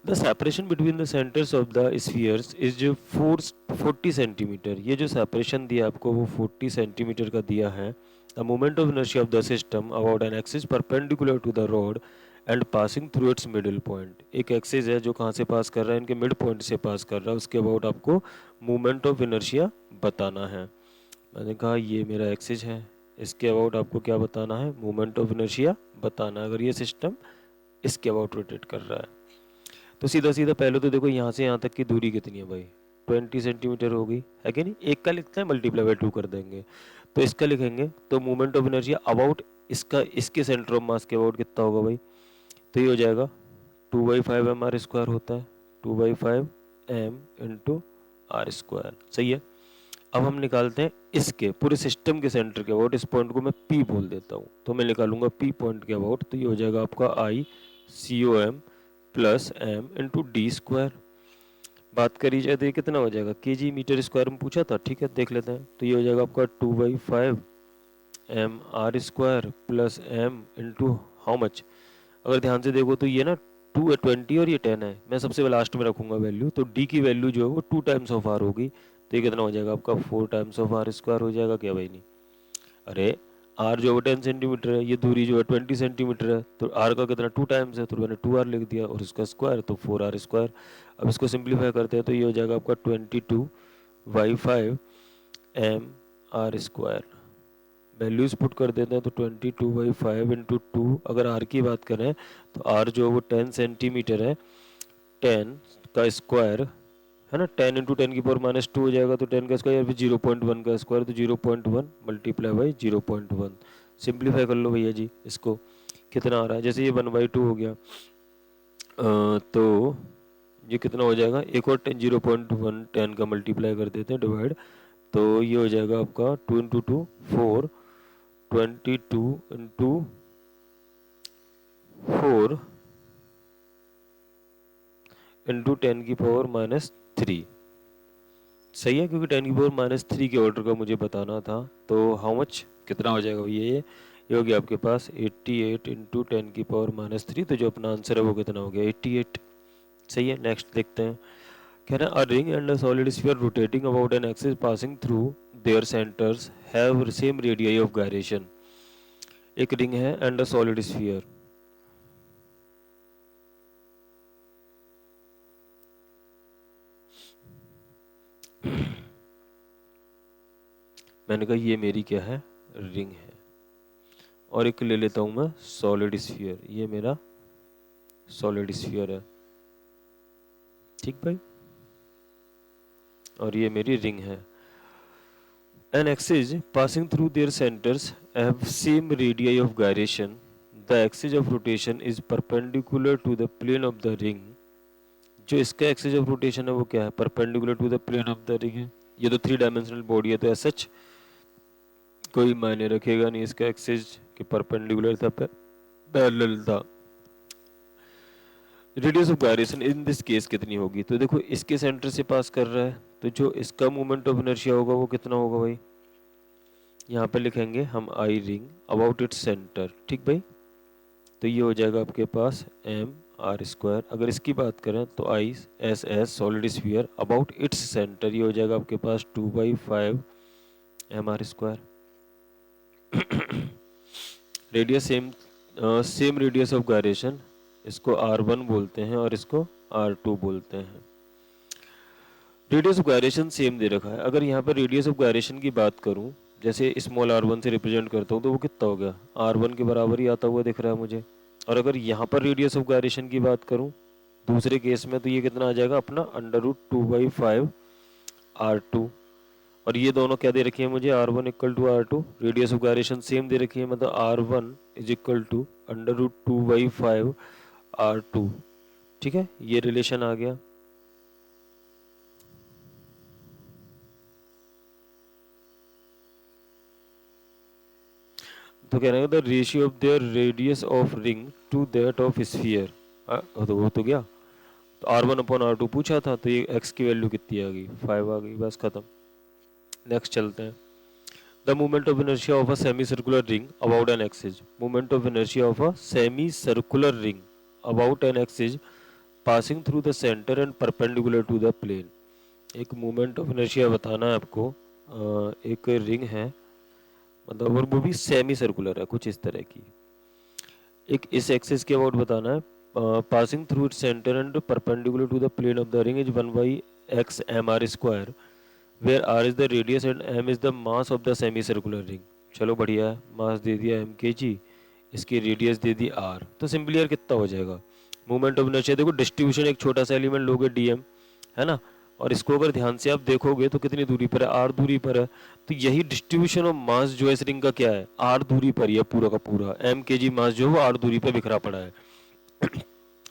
[SPEAKER 1] The separation between the centres of the spheres is 40 centimetre. ये जो सेपरेशन दिया आपको वो 40 सेंटीमीटर का दिया है। The moment of inertia of the system about an axis perpendicular to the rod and passing through its middle point. एक axis है जो कहाँ से पास कर रहा है, इनके मिड पॉइंट से पास कर रहा है, उसके अबाउट आपको मोमेंट ऑफ इनर्शिया बताना है। मैंने कहा ये मेरा एक्सिस है, इसके अबाउट आपको क्या बताना है, मोमेंट ऑफ इनर्शिया बताना है। अगर ये सिस्टम इसके अबाउट रोटेट कर रहा है तो सीधा सीधा पहले तो देखो यहाँ से यहाँ तक की दूरी कितनी है भाई, 20 सेंटीमीटर होगी, है कि नहीं। एक का लिखते हैं मल्टीप्लाई बाय 2 कर देंगे, तो इसका लिखेंगे तो मोमेंट ऑफ इनर्शिया अबाउट इसका इसके सेंटर ऑफ मास के अबाउट कितना होगा भाई, तो ये हो जाएगा 2/5 mr² होता है, 2/5 m इंटू आर स्क्वायर। सही है। अब हम निकालते हैं इसके पूरे सिस्टम के सेंटर के अबाउट, इस पॉइंट को मैं P बोल देता हूँ, तो मैं निकालूंगा P पॉइंट के अबाउट, तो ये हो जाएगा आपका ICOM plus m into D square. बात करी जाए तो ये कितना हो जाएगा, केजी मीटर स्क्वायर में पूछा था, ठीक है देख लेते हैं। तो ये हो जाएगा आपका 2/5 mr² plus m into how much. अगर ध्यान से देखो तो ये ना 20 और ये 10 है, मैं सबसे लास्ट में रखूंगा वैल्यू, तो d की वैल्यू जो है वो 2 टाइम्स ऑफ r होगी, तो ये कितना हो जाएगा आपका 4 टाइम्स ऑफ r² हो जाएगा क्या भाई। नहीं, अरे r जो है 10 सेंटीमीटर है, ये दूरी जो है 20 सेंटीमीटर है, तो r का कितना 2 टाइम्स है, तो मैंने 2r लिख दिया और इसका स्क्वायर तो 4r²। अब इसको सिंप्लीफाई करते हैं तो ये हो जाएगा आपका 22/5 mr²। वैल्यूज पुट कर देते हैं तो 22/5 इंटू 2, अगर r की बात करें तो r जो है वो 10 सेंटीमीटर है, 10 का स्क्वायर है ना, 10 इंटू 10 की पावर -2 हो जाएगा, तो 10 का स्क्वायर फिर 0.1 का स्क्वायर, तो 0.1 मल्टीप्लाई बाई 0.1। सिंप्लीफाई कर लो भैया जी, इसको कितना आ रहा है, जैसे ये 1/2 हो गया, तो ये कितना हो जाएगा, एक और 0.1 10 का मल्टीप्लाई कर देते हैं डिवाइड, तो ये हो जाएगा आपका 2 इंटू 2 4, 22 इंटू 4 इंटू 10 की पावर -3। सही है, क्योंकि 10 की पावर -3 के ऑर्डर का मुझे बताना था, तो हाउ मच कितना हो जाएगा ये हो गया आपके पास 88 इंटू 10 की पावर -3, तो जो अपना आंसर है वो कितना हो गया 88। सही है, नेक्स्ट देखते हैं। कह रहे हैं a ring and a solid sphere rotating about an axis passing through their centres have same radius of gyration. एक रिंग है एंड अ सॉलिड स्फीयर, मैंने कहा ये मेरी क्या है, रिंग है, और एक ले लेता हूं मैं सॉलिड स्फीयर, ये मेरा सॉलिड स्फीयर है, ठीक भाई, और ये मेरी रिंग है। An axis passing through their centers have same radii of gyration. The axis of rotation is perpendicular to the plane of the ring. जो इसका एक्सिस ऑफ रोटेशन है वो क्या है, perpendicular to the plane of the ring है। ये तो 3 dimensional body है, तो एज सच कोई मायने रखेगा नहीं इसका एक्सिस कि परपेंडिकुलर था पैरेलल था। Radius of gyration in this case कितनी होगी, तो देखो इसके सेंटर से पास कर रहा है, तो जो इसका मोमेंट ऑफ इनर्शिया होगा वो कितना होगा भाई, यहाँ पे लिखेंगे हम आई रिंग अबाउट इट्स सेंटर, ठीक भाई, तो ये हो जाएगा आपके पास mr²। अगर इसकी बात करें तो ISS solid sphere about its centre, ये हो जाएगा आपके पास 2/5 mr²। Radius same radius of gyration, इसको r1 बोलते हैं और इसको r2 बोलते हैं। रेडियस ऑफ गायरेशन सेम दे रखा है, अगर यहाँ पर रेडियस ऑफ गायरेशन की बात करूँ, जैसे स्मॉल r1 से रिप्रेजेंट करता हूँ, तो वो कितना हो गया, r1 के बराबर ही आता हुआ दिख रहा है मुझे। और अगर यहाँ पर रेडियस ऑफ गायरेशन की बात करूँ दूसरे केस में, तो ये कितना आ जाएगा अपना √2/5 r2, और ये दोनों क्या दे रखी है मुझे, r1 equal to r2, radius of gyration same दे रखी है, मतलब r1 is equal to √2/5 r2, ठीक है, ये रिलेशन आ गया। तो कह रहे हैं the ratio of their radius of ring to that of sphere, तो वो तो गया, तो r1/r2 पूछा था, तो ये x की वैल्यू कितनी आ गई, 5 आ गई, बस खत्म। नेक्स्ट चलते हैं। The moment of inertia of a semi circular ring about an axis, moment of inertia of a semi circular ring about an axis passing through the centre and perpendicular to the plane. एक moment of inertia बताना है आपको, एक ring है, मतलब और वो भी सेमी सर्कुलर है कुछ इस तरह की, एक इस एक्सिस के अबाउट बताना है, passing through its centre and perpendicular to the plane of the ring is 1/x mr², where r is the radius and m is the mass of the semi circular ring. चलो बढ़िया है, mass दे दिया m kg, इसकी radius दे दी r, तो simply यार कितना हो जाएगा मोमेंट ऑफ इनर्शिया, देखो डिस्ट्रीब्यूशन एक छोटा सा एलिमेंट लोगे dm, है ना, और इसको अगर ध्यान से आप देखोगे तो कितनी दूरी पर है, r दूरी पर है। तो यही डिस्ट्रीब्यूशन ऑफ मास जो है इस रिंग का क्या है, r दूरी पर ही है पूरा का पूरा। m kg मास जो है वो r दूरी पर बिखरा पड़ा है।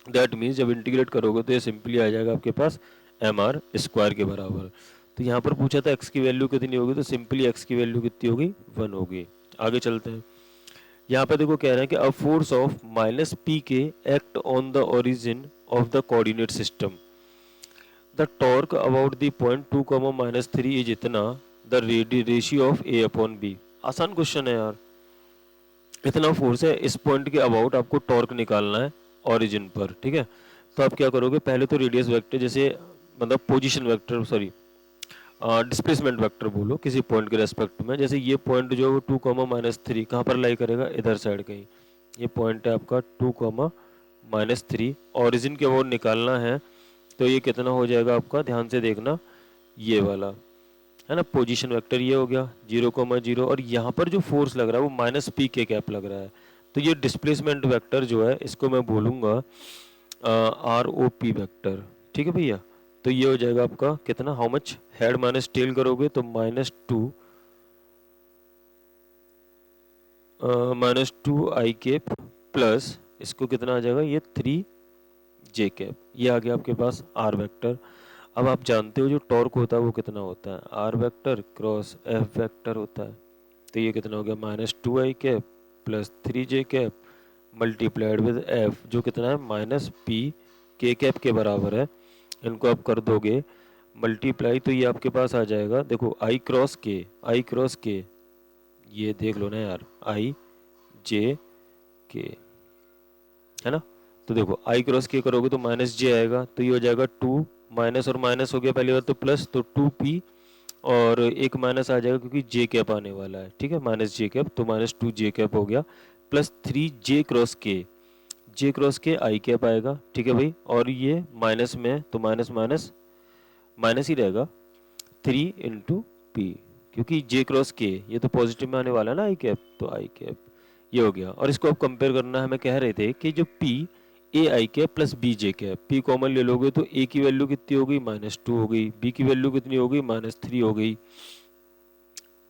[SPEAKER 1] दैट मीन्स जब इंटीग्रेट करोगे तो ये सिंपली आ जाएगा आपके पास mr स्क्वायर के बराबर। तो यहाँ पर पूछा था x की वैल्यू कितनी होगी, तो सिंपली x की वैल्यू कितनी होगी, 1 होगी। आगे चलते हैं। यहाँ पे देखो कह रहे हैं कि a force of minus p k act on the origin of the coordinate system, the torque about the point 2, -3 is इतना, the ratio of a upon b। आसान क्वेश्चन है यार। इतना फोर्स है, इस पॉइंट के अबाउट आपको टॉर्क निकालना है ओरिजिन पर, ठीक है। तो आप क्या करोगे, पहले तो रेडियस वेक्टर जैसे मतलब position vector sorry displacement vector बोलो किसी पॉइंट के रेस्पेक्ट में। जैसे ये पॉइंट जो है वो 2, -3 कहाँ पर लाई करेगा, इधर साइड कहीं। ये पॉइंट है आपका 2, -3, ओरिजिन के अबाउट निकालना है। तो ये कितना हो जाएगा आपका, ध्यान से देखना, ये वाला है ना पोजीशन वेक्टर, ये हो गया 0, और यहाँ पर जो फोर्स लग रहा है वो -p के कैप लग रहा है। तो ये डिस्प्लेसमेंट वेक्टर जो है इसको मैं बोलूँगा ROP वेक्टर, ठीक है भैया। तो ये हो जाएगा आपका कितना, how much, head minus tell करोगे तो -2 आई कैप प्लस इसको कितना आ जाएगा, ये 3 जे कैप। ये आ गया आपके पास आर वेक्टर। अब आप जानते हो जो टॉर्क होता है वो कितना होता है, r vector cross f vector होता है। तो ये कितना हो गया, -2 i cap plus 3 j cap multiplied with f जो कितना है -p के कैप के बराबर है। इनको आप कर दोगे मल्टीप्लाई तो ये आपके पास आ जाएगा, देखो आई क्रॉस के, ये देख लो ना यार, आई जे के है ना। तो देखो आई क्रॉस के करोगे तो -j आएगा, तो ये हो जाएगा 2 माइनस और माइनस हो गया पहली बार तो प्लस, तो 2p और एक माइनस आ जाएगा क्योंकि j कैप आने वाला है, ठीक है, -j कैप, तो -2j कैप हो गया प्लस 3j क्रॉस के आई कैप आएगा, ठीक है भाई। और ये माइनस में तो माइनस माइनस माइनस ही रहेगा 3 इंटू पी, क्योंकि j क्रॉस के ये तो पॉजिटिव में आने वाला है ना आई कैप, तो आई कैप ये हो गया। और इसको अब कंपेयर करना है, हमें कह रहे थे कि जो p a i cap plus b j cap, p common ले लोगे तो ए की वैल्यू कितनी हो गई, -2 हो गई, बी की वैल्यू कितनी हो गई, -3 हो गई।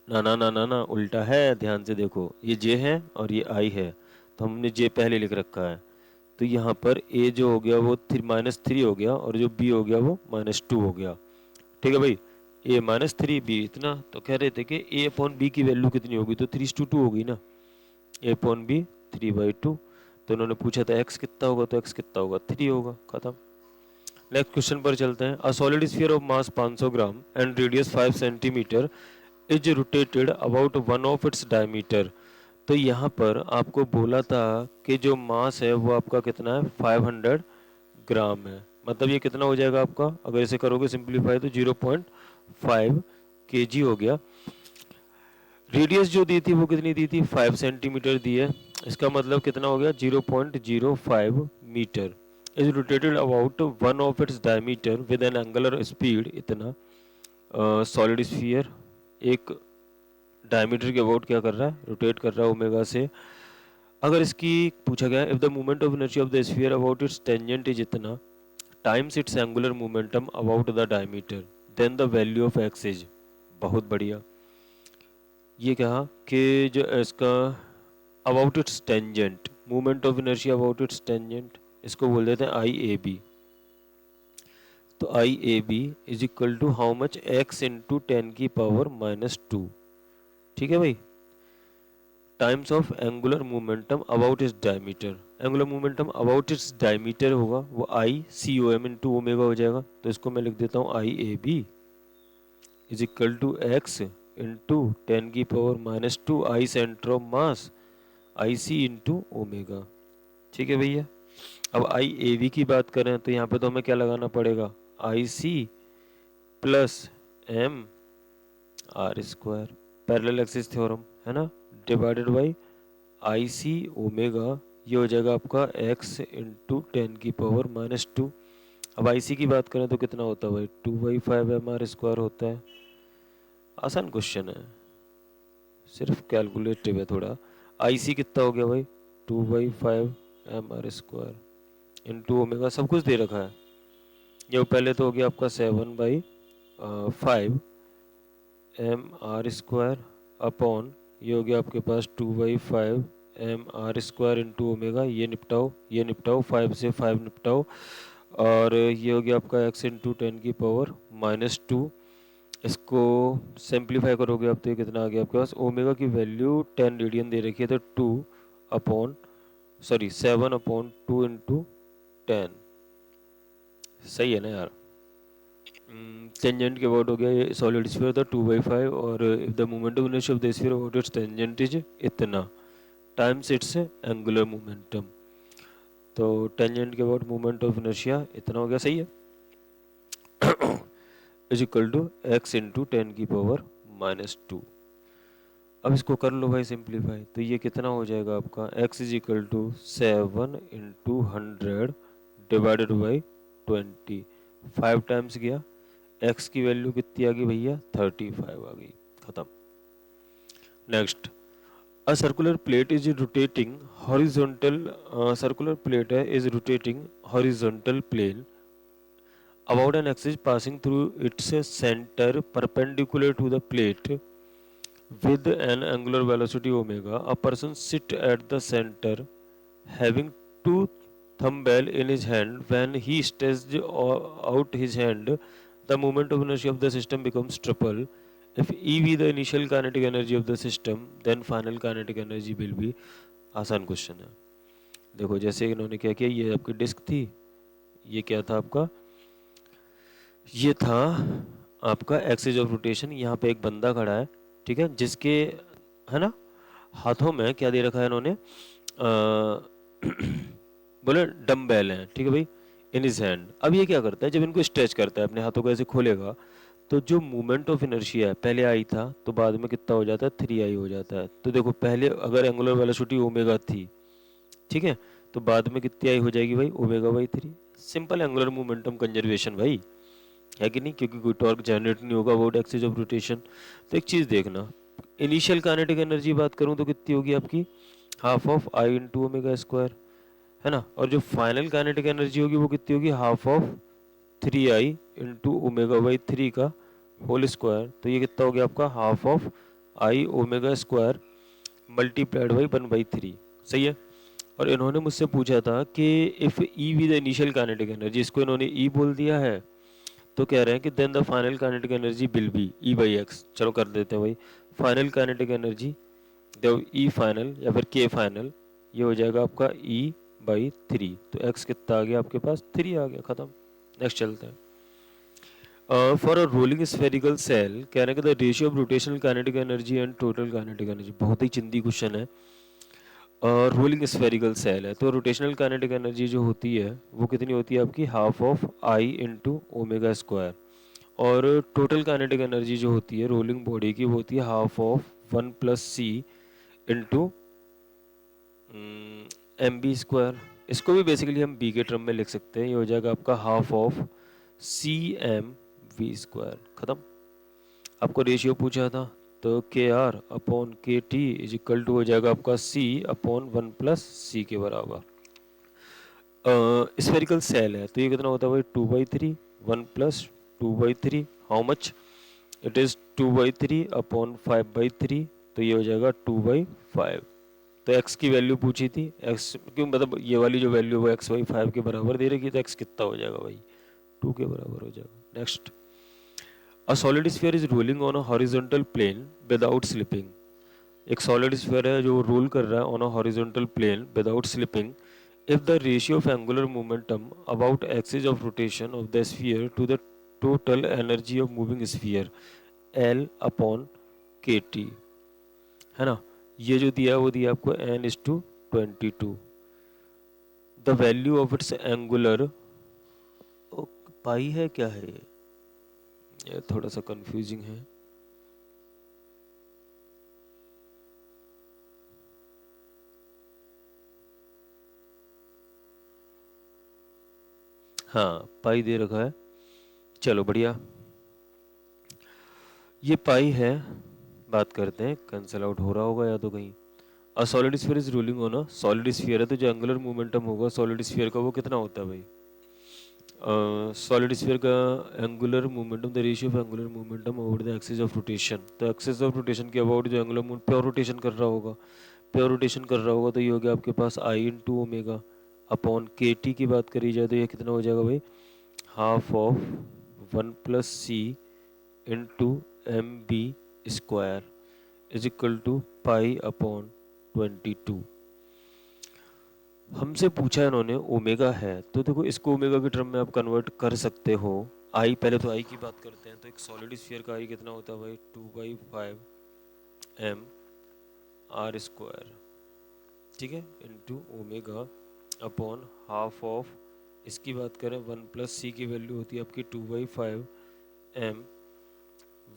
[SPEAKER 1] ना ना ना ना ना उल्टा है, ध्यान से देखो, ये जे है और ये आई है, तो हमने जे पहले लिख रखा है। तो यहाँ पर ए जो हो गया वो -3 हो गया और जो बी हो गया वो -2 हो गया, ठीक है भाई। ए -3 बी इतना, तो कह रहे थे कि ए अपॉन बी की वैल्यू कितनी होगी, तो 3:2 होगी ना, ए अपॉन बी 3/2। तो उन्होंने पूछा था x कितना होगा, तो x कितना होगा, 3 होगा, खत्म। नेक्स्ट क्वेश्चन पर चलते हैं। अ solid sphere of mass 500 gram and radius 5 centimetre is rotated about one of its diameter. तो यहाँ पर आपको बोला था कि जो मास है वो आपका कितना है, 500 ग्राम है। मतलब ये कितना हो जाएगा आपका, अगर इसे करोगे सिंप्लीफाई तो 0.5 kg हो गया। रेडियस जो दी थी वो कितनी दी थी, 5 सेंटीमीटर दी है। इसका मतलब कितना हो गया, 0.05 metre. Is rotated about one of its diameter with an angular speed इतना। सॉलिड स्फीयर एक डायमीटर के अबाउट क्या कर रहा है, रोटेट कर रहा है ओमेगा से। अगर इसकी पूछा गया if the moment of inertia of the sphere about its tangent is इतना times its angular momentum about the diameter then the value of x is. बहुत बढ़िया। ये कहा कि जो इसका about its tangent, movement of inertia about its tangent, इसको बोल देते हैं आई ए बी। तो I A B is equal to how much, x into 10⁻², ठीक है भाई, times of angular momentum about its diameter. Angular momentum about its diameter होगा वो I C O M into omega हो जाएगा। तो इसको मैं लिख देता हूँ I A B is equal to x into 10⁻² I centre of mass I C into omega, ठीक है भैया। अब आई ए वी की बात करें तो यहाँ पे तो हमें क्या लगाना पड़ेगा, I C plus m r square, parallel axis theorem है ना, divided by I C omega, ये हो जाएगा आपका एक्स इंटू 10⁻²। अब आई सी की बात करें तो कितना होता है भाई, 2/5 MR² होता है। आसान क्वेश्चन है, सिर्फ कैलकुलेटिव है थोड़ा। आई सी कितना हो गया भाई, 2/5 MR² इंटू ओमेगा, सब कुछ दे रखा है। ये पहले तो हो गया आपका 7/5 mr² अपॉन ये हो गया आपके पास 2/5 mr² इंटू ओमेगा। ये निपटाओ 5 से 5 निपटाओ, और ये हो गया आपका x इंटू 10⁻⁻²। इसको सिंप्लीफाई करोगे आप तो ये कितना आ गया आपके पास, ओमेगा की वैल्यू 10 रेडियन दे रखी है, तो 7/2 इंटू 10। सही है ना यार। टेंजेंट के अबाउट हो गया ये सॉलिड स्फीयर था 2/5, और if the moment of inertia of the sphere about its tangent is इतना टाइम्स इट्स एंगुलर मोमेंटम। तो टेंजेंट के अबाउट मोमेंट ऑफ इनर्शिया इतना हो गया, सही है, is equal to x into 10⁻⁻²। अब इसको कर लो भाई सिंप्लीफाई, तो ये कितना हो जाएगा आपका x is equal to 7 into 100 divided by 20। 5 times गया, x की वैल्यू कितनी आ गई भैया, 35 आ गई, खत्म। Next, a circular plate is rotating horizontal, circular plate है is rotating horizontal plane about an axis passing through its center perpendicular to the plate with an angular velocity omega. A person sit at the center having two dumbbell in his hand. When he stretches out his hand, the moment of inertia of the system becomes triple. If E be the initial kinetic energy of the system, then final kinetic energy will be. आसान question है। देखो जैसे इन्होंने क्या किया, ये आपकी disc थी, ये क्या था आपका, ये था आपका एक्सिस ऑफ रोटेशन। यहाँ पे एक बंदा खड़ा है, ठीक है, जिसके है ना हाथों में क्या दे रखा है इन्होंने, बोले डम्बेल हैं, ठीक है भाई, इन हिज हैंड। अब ये क्या करता है, जब इनको स्ट्रेच करता है अपने हाथों को ऐसे खोलेगा, तो जो मूवमेंट ऑफ इनर्शिया है, पहले आई था तो बाद में कितना हो जाता है, 3I हो जाता है। तो देखो पहले अगर एंगुलर वेलोसिटी ओमेगा थी, ठीक है, तो बाद में कितनी आई हो जाएगी भाई, ओमेगा/3। सिंपल एंगुलर मोमेंटम कंजर्वेशन भाई, है कि नहीं, क्योंकि कोई टॉर्क जनरेट नहीं होगा अबाउट एक्सिस ऑफ रोटेशन। तो एक चीज़ देखना, इनिशियल काइनेटिक एनर्जी बात करूँ तो कितनी होगी आपकी, half of I into omega square, है ना, और जो फाइनल काइनेटिक एनर्जी होगी वो कितनी होगी, हाफ ऑफ 3I इंटू ओमेगा/3 का होल स्क्वायर। तो ये कितना हो गया आपका, half of I omega square multiplied by 1/3। सही है। और इन्होंने मुझसे पूछा था कि if E V the initial kinetic energy, इसको इन्होंने ई बोल दिया है, तो कह रहे हैं कि then the final kinetic energy will be E/x। चलो कर देते हैं भाई, फाइनल काइनेटिक एनर्जी जब ई फाइनल या फिर के फाइनल, ये हो जाएगा आपका E/3। तो x कितना आ गया आपके पास, 3 आ गया, खत्म। नेक्स्ट चलते हैं। For a rolling spherical shell, कह रहे हैं कि the ratio of rotational kinetic energy and total kinetic energy, बहुत ही चिंदी क्वेश्चन है। रोलिंग स्फेरिकल सेल है, तो रोटेशनल काइनेटिक एनर्जी जो होती है वो कितनी होती है आपकी, half of I into omega square. और टोटल काइनेटिक एनर्जी जो होती है रोलिंग बॉडी की, वो होती है half of 1+c into mb²। इसको भी बेसिकली हम b के टर्म में लिख सकते हैं, ये हो जाएगा आपका हाफ ऑफ cmv²। खत्म। आपको रेशियो पूछा था, तो kr/kt इज इक्वल टू हो जाएगा आपका c/1+c के बराबर। स्फेरिकल सेल है, तो ये कितना होता है भाई, 2/3, 1+2/3, हाउ मच, इट इज 2/3/5/3, तो ये हो जाएगा 2/5। तो x की वैल्यू पूछी थी, x क्यों, मतलब ये वाली जो वैल्यू है x/5 के बराबर दे रखी, तो x कितना हो जाएगा भाई, 2 के बराबर हो जाएगा। Next, A solid sphere is rolling on a horizontal plane without slipping. एक solid sphere है जो roll कर रहा है on a horizontal plane without slipping. If the ratio of angular momentum about axis of rotation of the sphere to the total energy of moving sphere L/kt, है ना, ये जो दिया है वो दिया आपको n/22। The value of its angular, पाई है क्या है ये थोड़ा सा कंफ्यूजिंग है। हाँ पाई दे रखा है, चलो बढ़िया, ये पाई है। बात करते हैं, कैंसिल आउट हो रहा होगा या तो कहीं। अ solid sphere is rolling on a, solid sphere है तो जो एंगुलर मोमेंटम होगा सॉलिड स्फीयर का वो कितना होता है भाई, सॉलिड स्फीयर का angular momentum, the ratio of angular momentum over the axis of rotation. तो एक्सिस ऑफ रोटेशन के अबाउट जो एंगुलर मोमेंट प्योर रोटेशन कर रहा होगा, प्योर रोटेशन कर रहा होगा, तो ये हो गया आपके पास आई इन टू ओमेगा अपॉन के टी की बात करी जाए तो ये कितना हो जाएगा भाई, half of 1+c into m b square is equal to pi upon 22। हमसे पूछा है इन्होंने ओमेगा है, तो देखो इसको ओमेगा की टर्म में आप कन्वर्ट कर सकते हो। आई, पहले तो आई की बात करते हैं, तो एक सॉलिड स्फीयर का आई कितना होता है भाई, 2/5 एम आर स्क्वायर, ठीक है, into omega upon half of, इसकी बात करें 1+c की वैल्यू होती है आपकी 2/5 m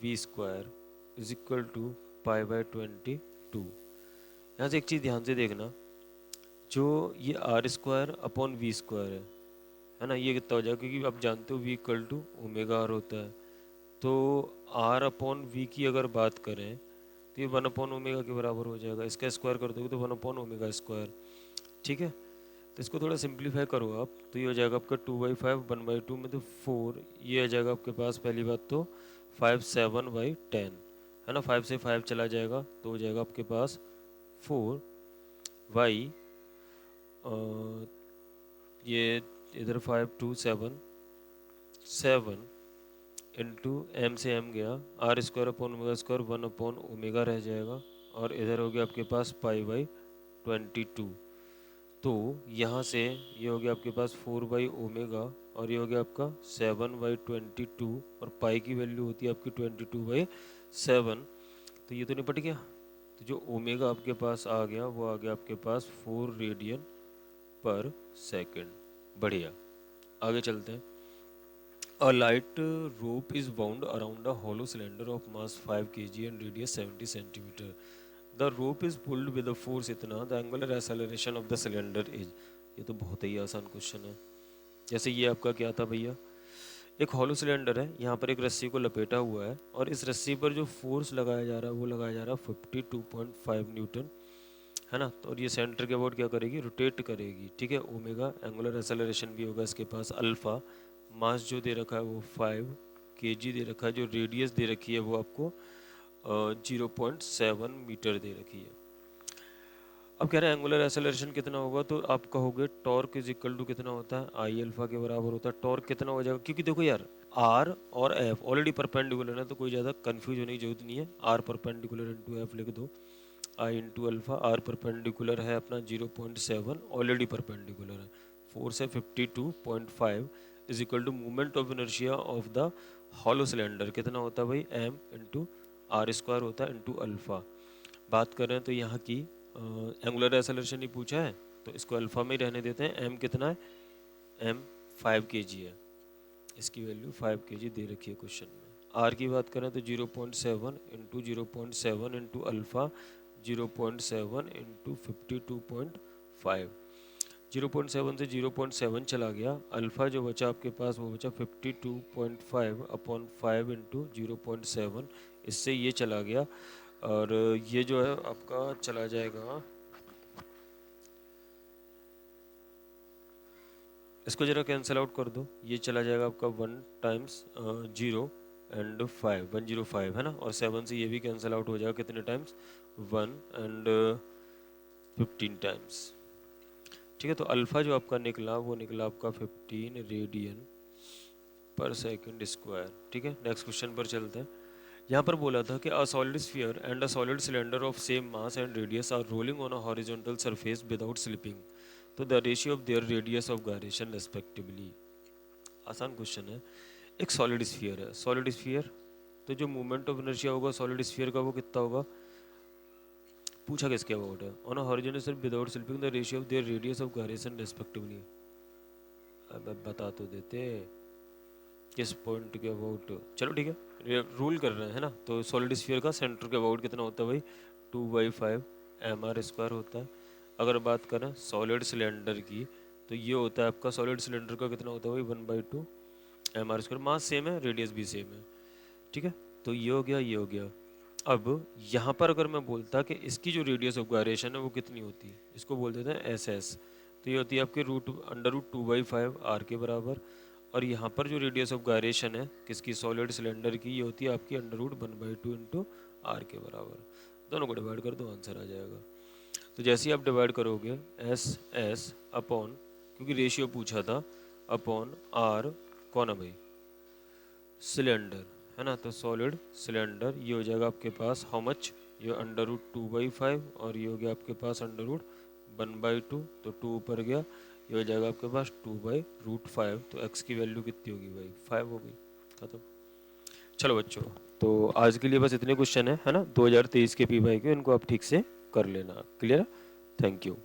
[SPEAKER 1] v square is equal to पाई/22। यहाँ से एक चीज़ ध्यान से देखना, जो ये r square upon v square है ना, ये कितना हो जाएगा, क्योंकि आप जानते हो v equal to omega r होता है, तो आर अपॉन वी की अगर बात करें तो ये 1 अपॉन ओमेगा के बराबर हो जाएगा। इसका स्क्वायर कर दोगे तो 1 अपॉन ओमेगा स्क्वायर, ठीक है। तो इसको थोड़ा सिंप्लीफाई करो आप, तो ये हो जाएगा आपका 2/5, 1/2 में तो 4, ये आ जाएगा आपके पास पहली बात तो 5 7/10 है ना, 5 से 5 चला जाएगा तो हो जाएगा आपके पास 4 वाई, ये इधर 5 2 7 इंटू एम से एम गया, r square upon omega square 1/ओमेगा रह जाएगा, और इधर हो गया आपके पास पाई/22। तो यहाँ से ये हो गया आपके पास 4/ओमेगा, और ये हो गया आपका 7/22, और पाई की वैल्यू होती है आपकी 22/7, तो ये तो निपट गया। तो जो ओमेगा आपके पास आ गया वो आ गया आपके पास 4 रेडियन पर सेकेंड। बढ़िया, आगे चलते हैं। A light rope is wound around a hollow cylinder of mass 5 kg and radius 70 centimeter. The rope is pulled with a force इतना, the angular acceleration of the cylinder is। ये तो बहुत ही आसान क्वेश्चन है। जैसे ये आपका क्या था भैया, एक हॉलो सिलेंडर है, यहाँ पर एक रस्सी को लपेटा हुआ है, और इस रस्सी पर जो फोर्स लगाया जा रहा है वो लगाया जा रहा है 52.5 न्यूटन, है ना। तो और ये सेंटर के अबाउट क्या करेगी, रोटेट करेगी, ठीक है। ओमेगा एंगुलर एक्सेलरेशन भी होगा इसके पास, अल्फा मास जो दे रखा है वो 5 kg दे रखा है, जो रेडियस दे रखी है वो आपको 0.7 मीटर दे रखी है। अब कह रहे हैं एंगुलर एक्सेलरेशन कितना होगा, तो आप कहोगे टॉर्क इज इक्वल टू कितना होता है, आई अल्फा के बराबर होता है। टॉर्क कितना हो जाएगा, क्योंकि देखो यार आर और एफ ऑलरेडी परपेंडिकुलर है, तो कोई ज़्यादा कंफ्यूज होने की जरूरत नहीं है। आर परपेंडिकुलर इंटू एफ लिख दो, I into alpha, r perpendicular है अपना 0.7, ऑलरेडी परपेंडिकुलर है, 4 से 52.5 is equal to movement of inertia of the hollow cylinder कितना होता है भाई, एम इंटू आर स्क्वायर होता है इंटू अल्फा। बात करें तो यहाँ की एंगुलर एक्सेलरेशन ही पूछा है, तो इसको अल्फा में ही रहने देते हैं। एम कितना है, एम 5 kg है, इसकी वैल्यू 5 kg दे रखी है क्वेश्चन में। आर की बात करें तो 0.7 इंटू 0.7 इंटू अल्फा 0.7 इंटू 52.5, 0.7 से 0.7 चला गया, अल्फा जो बचा आपके पास वो बचा 52.5 अपॉन 5 इंटू 0.7, इससे ये चला गया, और ये जो है आपका चला जाएगा, इसको जरा कैंसिल आउट कर दो, ये चला जाएगा आपका 1 टाइम्स 0 एंड 5, 105 है ना, और 7 से ये भी कैंसिल आउट हो जाएगा, कितने टाइम्स, 1 एंड 15 टाइम्स, ठीक है। तो अल्फा जो आपका निकला वो निकला आपका 15 रेडियन पर सेकंड स्क्वायर, ठीक है। नेक्स्ट क्वेश्चन पर चलते हैं। यहाँ पर बोला था कि a solid sphere and a solid cylinder of same mass and radius r rolling on a horizontal surface without slipping, तो the ratio of their radius of gyration respectively. आसान क्वेश्चन है। एक सॉलिड स्फीयर है, solid sphere, तो जो movement of inertia होगा solid sphere का वो कितना होगा, पूछा किसके अबाउट है, on a horizontal surface without slipping the ratio of their radius of gyration respectively. अब बता तो देते किस पॉइंट के अबाउट, चलो ठीक है, रूल कर रहे हैं ना। तो सॉलिड स्फीयर का सेंटर के अबाउट कितना होता है भाई, 2/5 एम आर स्क्वायर होता है। अगर बात करें सॉलिड सिलेंडर की, तो ये होता है आपका सॉलिड सिलेंडर का कितना होता है भाई, 1/2 m r square, mass same है, रेडियस भी सेम है, ठीक है। तो ये हो गया, ये हो गया। अब यहाँ पर अगर मैं बोलता कि इसकी जो रेडियस ऑफ गायरेशन है वो कितनी होती है, इसको बोल देते हैं एस एस, तो ये होती है आपकी √2/5 आर के बराबर, और यहाँ पर जो रेडियस ऑफ गायरेशन है किसकी, सॉलिड सिलेंडर की, ये होती है आपकी √1/2 इंटू आर के बराबर। दोनों को डिवाइड कर दो, आंसर आ जाएगा। तो जैसे ही आप डिवाइड करोगे एस अपॉन, क्योंकि रेशियो पूछा था, अपॉन आर कौन है भाई, सिलेंडर है ना, तो सॉलिड सिलेंडर ये हो जाएगा आपके पास हाउ मच, ये √2/5 और ये हो गया आपके पास √1/2, तो 2 ऊपर गया, ये हो जाएगा आपके पास 2/√5। तो x की वैल्यू कितनी होगी भाई, 5 हो गई, खत्म। चलो बच्चों, तो आज के लिए बस इतने क्वेश्चन है ना, 2023 के पी वाई क्यू, इनको आप ठीक से कर लेना। Clear, thank you.